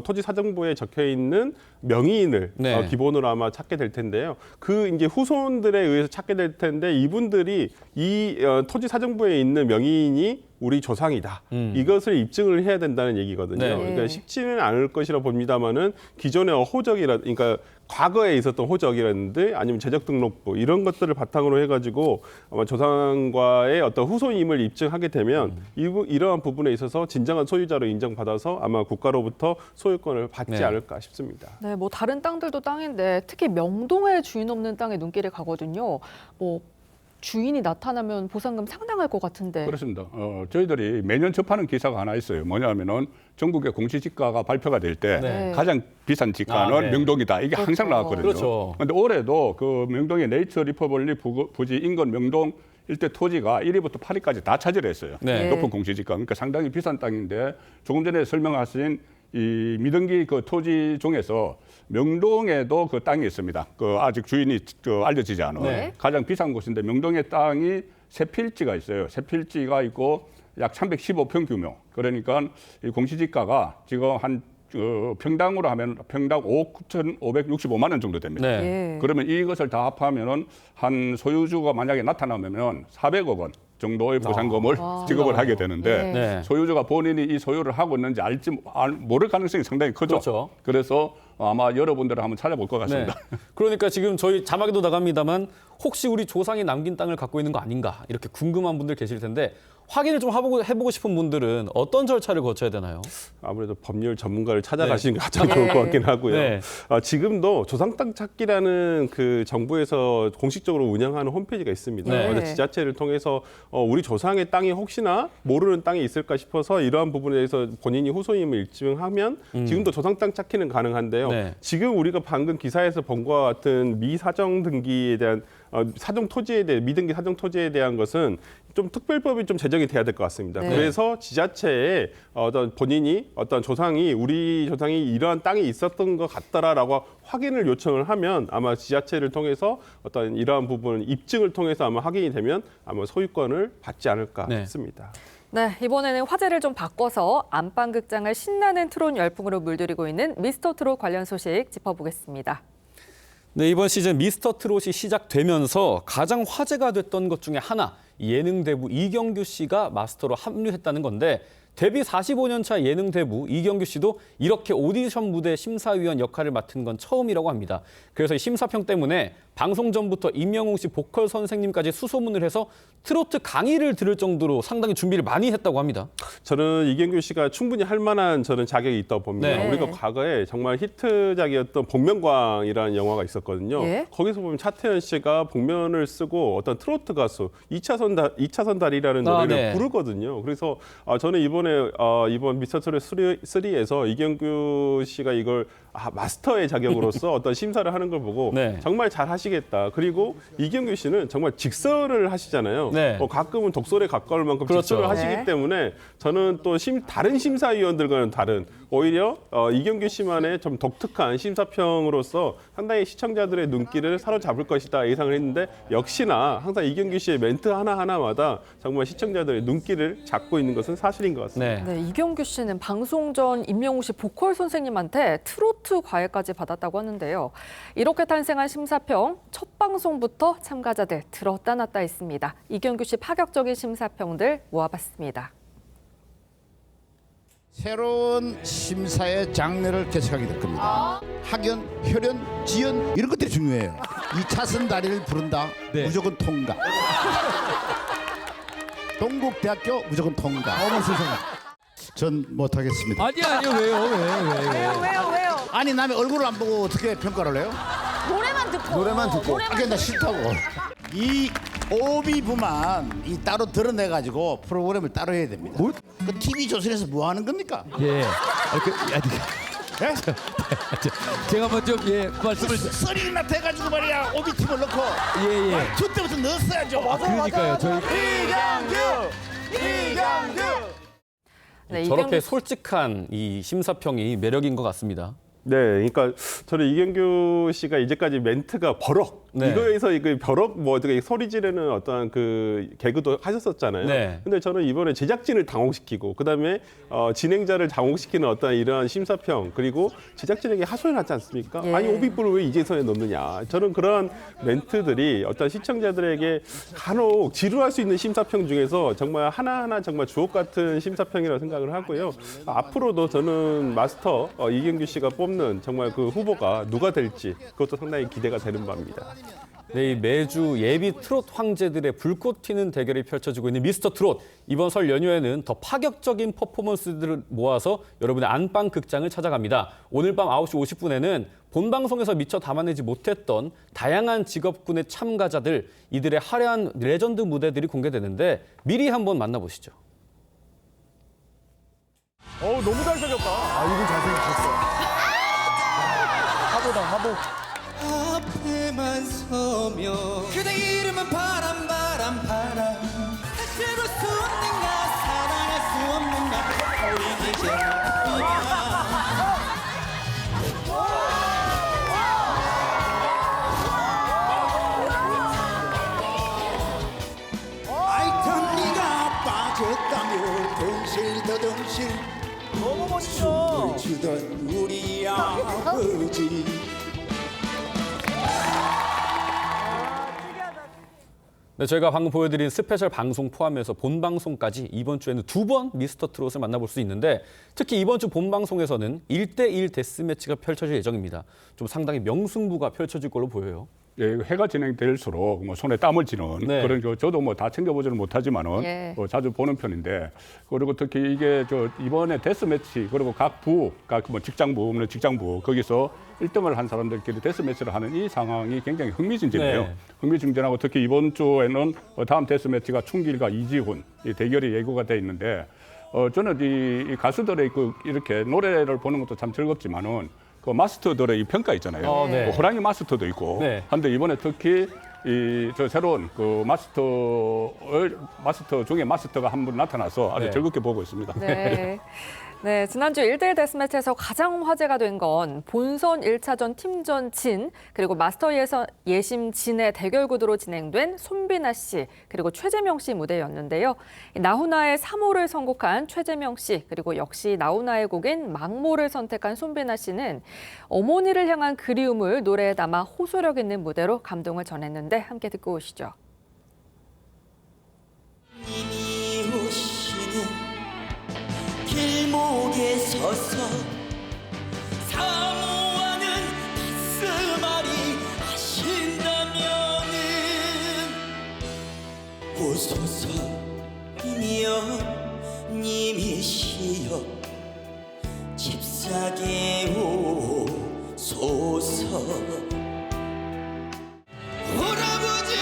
토지 사정부에 적혀 있는 명의인을 네. 기본으로 아마 찾게 될 텐데요. 그 이제 후손들에 의해서 찾게 될 텐데 이분들이 이 토지 사정부에 있는 명의인이 우리 조상이다. 이것을 입증을 해야 된다는 얘기거든요. 네. 그러니까 쉽지는 않을 것이라 봅니다만은 기존의 그러니까 과거에 있었던 호적이라든지 아니면 재적등록부 이런 것들을 바탕으로 해가지고 아마 조상과의 어떤 후손임을 입증하게 되면 이러한 부분에 있어서 진정한 소유자로 인정받아서 아마 국가로부터 소유권을 받지 않을까 싶습니다. 네, 뭐 다른 땅들도 땅인데 특히 명동에 주인 없는 땅에 눈길이 가거든요. 뭐 주인이 나타나면 보상금 상당할 것 같은데. 그렇습니다. 저희들이 매년 접하는 기사가 하나 있어요. 뭐냐면은 전국의 공시지가가 발표가 될 때 가장 비싼 지가는 명동이다. 이게 항상 나왔거든요. 그렇죠. 그런데 올해도 그 명동의 네이처 리퍼블릭 부지 인근 명동 일대 토지가 1위부터 8위까지 다 차지를 했어요. 네. 높은 공시지가. 그러니까 상당히 비싼 땅인데 조금 전에 설명하신 이 미등기 그 토지 중에서 명동에도 그 땅이 있습니다. 그 아직 주인이 알려지지 않은 가장 비싼 곳인데 명동의 땅이 세 필지가 있어요. 세 필지가 있고 약 315평 규모. 그러니까 이 공시지가가 지금 한 평당으로 하면 평당 5억 9,565만 원 정도 됩니다. 그러면 이것을 다 합하면은 한 소유주가 만약에 나타나면 400억 원 정도의 보상금을 지급을 하게 되는데 소유주가 본인이 이 소유를 하고 있는지 알지 모를 가능성이 상당히 크죠. 그렇죠. 그래서 아마 여러분들은 한번 찾아볼 것 같습니다. 네. 그러니까 지금 저희 자막에도 나갑니다만 혹시 우리 조상이 남긴 땅을 갖고 있는 거 아닌가 이렇게 궁금한 분들 계실 텐데 확인을 좀 해보고 싶은 분들은 어떤 절차를 거쳐야 되나요? 아무래도 법률 전문가를 찾아가시는 게 가장 좋을 것 같긴 하고요. 네. 지금도 조상 땅 찾기라는 그 정부에서 공식적으로 운영하는 홈페이지가 있습니다. 그래서 지자체를 통해서 우리 조상의 땅이 혹시나 모르는 땅이 있을까 싶어서 이러한 부분에 대해서 본인이 후손임을 입증하면 지금도 조상 땅 찾기는 가능한데요. 지금 우리가 방금 기사에서 본 것과 같은 미사정 등기에 대한 사정 토지에 대해 미등기 사정 토지에 대한 것은 좀 특별법이 좀 제정이 돼야 될 것 같습니다. 그래서 지자체에 본인이 어떤 조상이 우리 조상이 이러한 땅이 있었던 것 같더라라고 확인을 요청을 하면 아마 지자체를 통해서 어떤 이러한 부분 입증을 통해서 아마 확인이 되면 아마 소유권을 받지 않을까 싶습니다. 네, 이번에는 화제를 좀 바꿔서 안방극장을 신나는 트롯 열풍으로 물들이고 있는 미스터 트롯 관련 소식 짚어보겠습니다. 네, 이번 시즌 미스터 트롯이 시작되면서 가장 화제가 됐던 것 중에 하나, 예능 대부 이경규 씨가 마스터로 합류했다는 건데 데뷔 45년 차 예능 대부 이경규 씨도 이렇게 오디션 무대 심사위원 역할을 맡은 건 처음이라고 합니다. 그래서 이 심사평 때문에 방송 전부터 임영웅 씨 보컬 선생님까지 수소문을 해서 트로트 강의를 들을 정도로 상당히 준비를 많이 했다고 합니다. 저는 이경규 씨가 충분히 할 만한 저는 자격이 있다고 봅니다. 네. 우리가 과거에 정말 히트작이었던 복면가왕이라는 영화가 있었거든요. 예. 거기서 보면 차태현 씨가 복면을 쓰고 어떤 트로트 가수 2차선 다리라는 노래를 네. 부르거든요. 그래서 저는 이번 미스터 트롯 3에서 이경규 씨가 이걸 마스터의 자격으로서 어떤 심사를 하는 걸 보고 네. 정말 잘 하시겠다. 그리고 이경규 씨는 정말 직설을 하시잖아요. 네. 가끔은 독설에 가까울 만큼 그렇죠. 직설을 하시기 네. 때문에 저는 또 다른 심사위원들과는 다른 오히려 이경규 씨만의 좀 독특한 심사평으로서 상당히 시청자들의 눈길을 사로잡을 것이다 예상을 했는데 역시나 항상 이경규 씨의 멘트 하나하나마다 정말 시청자들의 눈길을 잡고 있는 것은 사실인 것 같습니다. 네. 네, 이경규 씨는 방송 전 임영웅 씨 보컬 선생님한테 트로트 과외까지 받았다고 하는데요. 이렇게 탄생한 심사평, 첫 방송부터 참가자들 들었다 놨다 했습니다. 이경규 씨 파격적인 심사평들 모아봤습니다. 새로운 심사의 장르를 개척하게 될 겁니다. 학연, 혈연, 지연 이런 것들이 중요해요. 2차선 다리를 부른다. 무조건 통과. 동국대학교 무조건 통과. 어머 세상에. 전 못하겠습니다. 아니요 왜요? 아니 남의 얼굴을 안 보고 어떻게 평가를 해요? 노래만 듣고. 그게 나 싫다고. 이 오비부만 따로 드러내가지고 프로그램을 따로 해야 됩니다. 그 TV 조선에서 뭐 하는 겁니까? 예. 예? 제가 먼저 말씀을 썰이나 돼가지고 말이야 오비팀을 넣고 예. 투 때부터 넣었어야죠. 그러니까요. 저희 이경규. 네, 저렇게 솔직한 이 심사평이 매력인 것 같습니다. 네, 그러니까 저는 이경규 씨가 이제까지 멘트가 버럭 네. 이거에서 버럭 어떻게 소리 지르는 어떤 그 개그도 하셨었잖아요. 네. 근데 저는 이번에 제작진을 당혹시키고 그다음에 진행자를 당혹시키는 어떤 이러한 심사평 그리고 제작진에게 하소연하지 않습니까? 예. 아니 오비불을 왜 이제서야 넣느냐? 저는 그러한 멘트들이 어떤 시청자들에게 간혹 지루할 수 있는 심사평 중에서 정말 하나하나 정말 주옥 같은 심사평이라고 생각을 하고요. 앞으로도 저는 마스터 이경규 씨가 뽑는 정말 그 후보가 누가 될지 그것도 상당히 기대가 되는 바입니다. 네, 매주 예비 트롯 황제들의 불꽃 튀는 대결이 펼쳐지고 있는 미스터 트롯. 이번 설 연휴에는 더 파격적인 퍼포먼스들을 모아서 여러분의 안방 극장을 찾아갑니다. 오늘 밤 9시 50분에는 본방송에서 미처 담아내지 못했던 다양한 직업군의 참가자들, 이들의 화려한 레전드 무대들이 공개되는데 미리 한번 만나보시죠. 너무 잘생겼다. 이분 잘생겼어. 화보다 화보. 앞에만 서면 그대 이름은 바람 다시 볼 수 없는가 사랑할 수 없는가 우리 이제 아이탄 네가 빠졌다며 덩실더덩실 너무 멋있어. 주던 우리 아버지 네, 저희가 방금 보여드린 스페셜 방송 포함해서 본방송까지 이번 주에는 2번 미스터 트롯을 만나볼 수 있는데 특히 이번 주 본방송에서는 1대1 데스매치가 펼쳐질 예정입니다. 좀 상당히 명승부가 펼쳐질 걸로 보여요. 예, 해가 진행될수록 손에 땀을 쥐는 네. 그런 저도 다 챙겨보지는 못하지만은 예. 자주 보는 편인데 그리고 특히 이게 이번에 데스매치 그리고 각 직장부 거기서 1등을 한 사람들끼리 데스매치를 하는 이 상황이 굉장히 흥미진진해요. 네. 흥미진진하고 특히 이번 주에는 다음 데스매치가 춘길과 이지훈 이 대결이 예고가 돼 있는데 저는 이 가수들의 이렇게 노래를 보는 것도 참 즐겁지만은 그 마스터들의 이 평가 있잖아요. 네. 호랑이 마스터도 있고. 네. 한데 이번에 특히 저 새로운 그 마스터 중에 마스터가 한 분 나타나서 아주 네. 즐겁게 보고 있습니다. 네. 네, 지난주 1대1 데스매치에서 가장 화제가 된 건 본선 1차전 팀전 진, 그리고 마스터 예심 진의 대결 구도로 진행된 손비나 씨, 그리고 최재명 씨 무대였는데요. 나훈아의 3호를 선곡한 최재명 씨, 그리고 역시 나훈아의 곡인 망모를 선택한 손비나 씨는 어머니를 향한 그리움을 노래에 담아 호소력 있는 무대로 감동을 전했는데 함께 듣고 오시죠. 길목에 서서 사모하는 가슴앓이 하신다면은 오소서 이미여 님이시여 집사게 오소서 할아버지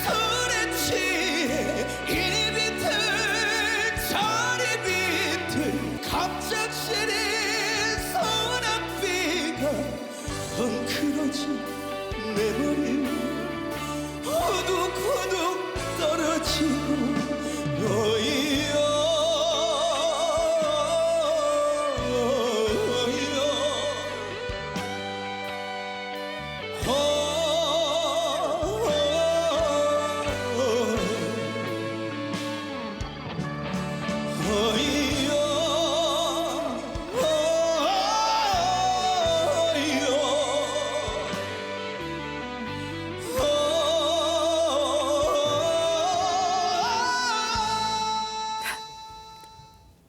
술에 취해 이리 비틀 저리 비틀 갑작스레 소나비가 엉클어진 내 머리 후둑후둑 떨어지고 어이여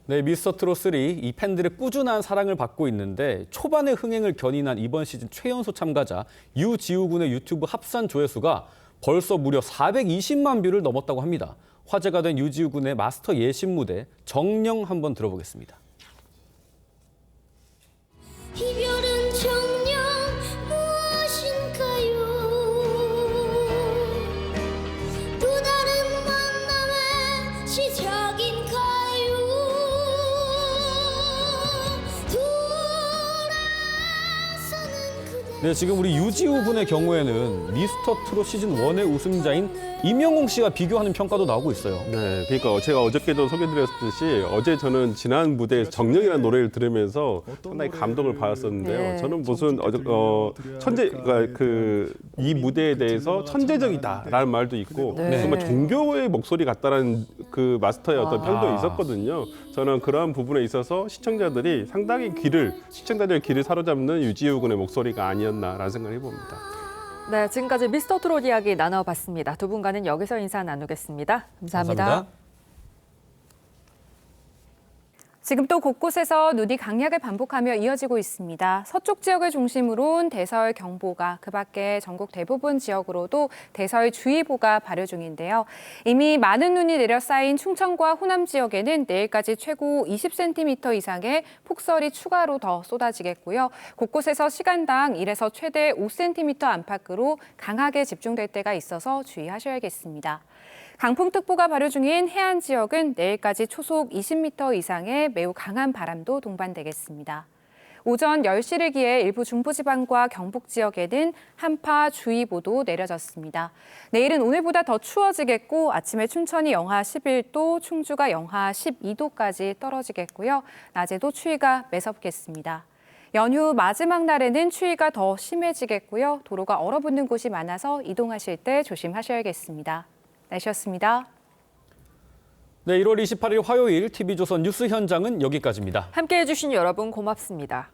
네, 미스터트롯3 이 팬들의 꾸준한 사랑을 받고 있는데 초반의 흥행을 견인한 이번 시즌 최연소 참가자 유지우 군의 유튜브 합산 조회수가 벌써 무려 420만 뷰를 넘었다고 합니다. 화제가 된 유지우 군의 마스터 예심 무대 정령 한번 들어보겠습니다. 이별은 정녕 무엇인가요? 또 다른 만남의 시작인가요? 네, 지금 우리 유지우 군의 경우에는 미스터트롯 시즌 1의 우승자인 임영웅 씨와 비교하는 평가도 나오고 있어요. 네, 그러니까 제가 어저께도 소개드렸듯이 어제 저는 지난 무대에서 정령이라는 노래를 들으면서 상당히 감동을 받았었는데요. 네. 저는 무슨 천재, 그러니까 이 무대에 대해서 천재적이다라는 말도 있고 네. 정말 종교의 목소리 같다라는 그 마스터의 어떤 평도 있었거든요. 저는 그러한 부분에 있어서 시청자들이 상당히 시청자들의 귀를 사로잡는 유지우 군의 목소리가 아니었나라는 생각을 해봅니다. 네, 지금까지 미스터트롯 이야기 나눠봤습니다. 두 분과는 여기서 인사 나누겠습니다. 감사합니다. 지금 또 곳곳에서 눈이 강약을 반복하며 이어지고 있습니다. 서쪽 지역을 중심으로 온 대설 경보가 그밖에 전국 대부분 지역으로도 대설 주의보가 발효 중인데요. 이미 많은 눈이 내려 쌓인 충청과 호남 지역에는 내일까지 최고 20cm 이상의 폭설이 추가로 더 쏟아지겠고요. 곳곳에서 시간당 1에서 최대 5cm 안팎으로 강하게 집중될 때가 있어서 주의하셔야겠습니다. 강풍특보가 발효 중인 해안 지역은 내일까지 초속 20m 이상의 매우 강한 바람도 동반되겠습니다. 오전 10시를 기해 일부 중부지방과 경북 지역에는 한파주의보도 내려졌습니다. 내일은 오늘보다 더 추워지겠고 아침에 춘천이 영하 11도, 충주가 영하 12도까지 떨어지겠고요. 낮에도 추위가 매섭겠습니다. 연휴 마지막 날에는 추위가 더 심해지겠고요. 도로가 얼어붙는 곳이 많아서 이동하실 때 조심하셔야겠습니다. 날씨였습니다. 네, 1월 28일 화요일 TV조선 뉴스 현장은 여기까지입니다. 함께해 주신 여러분 고맙습니다.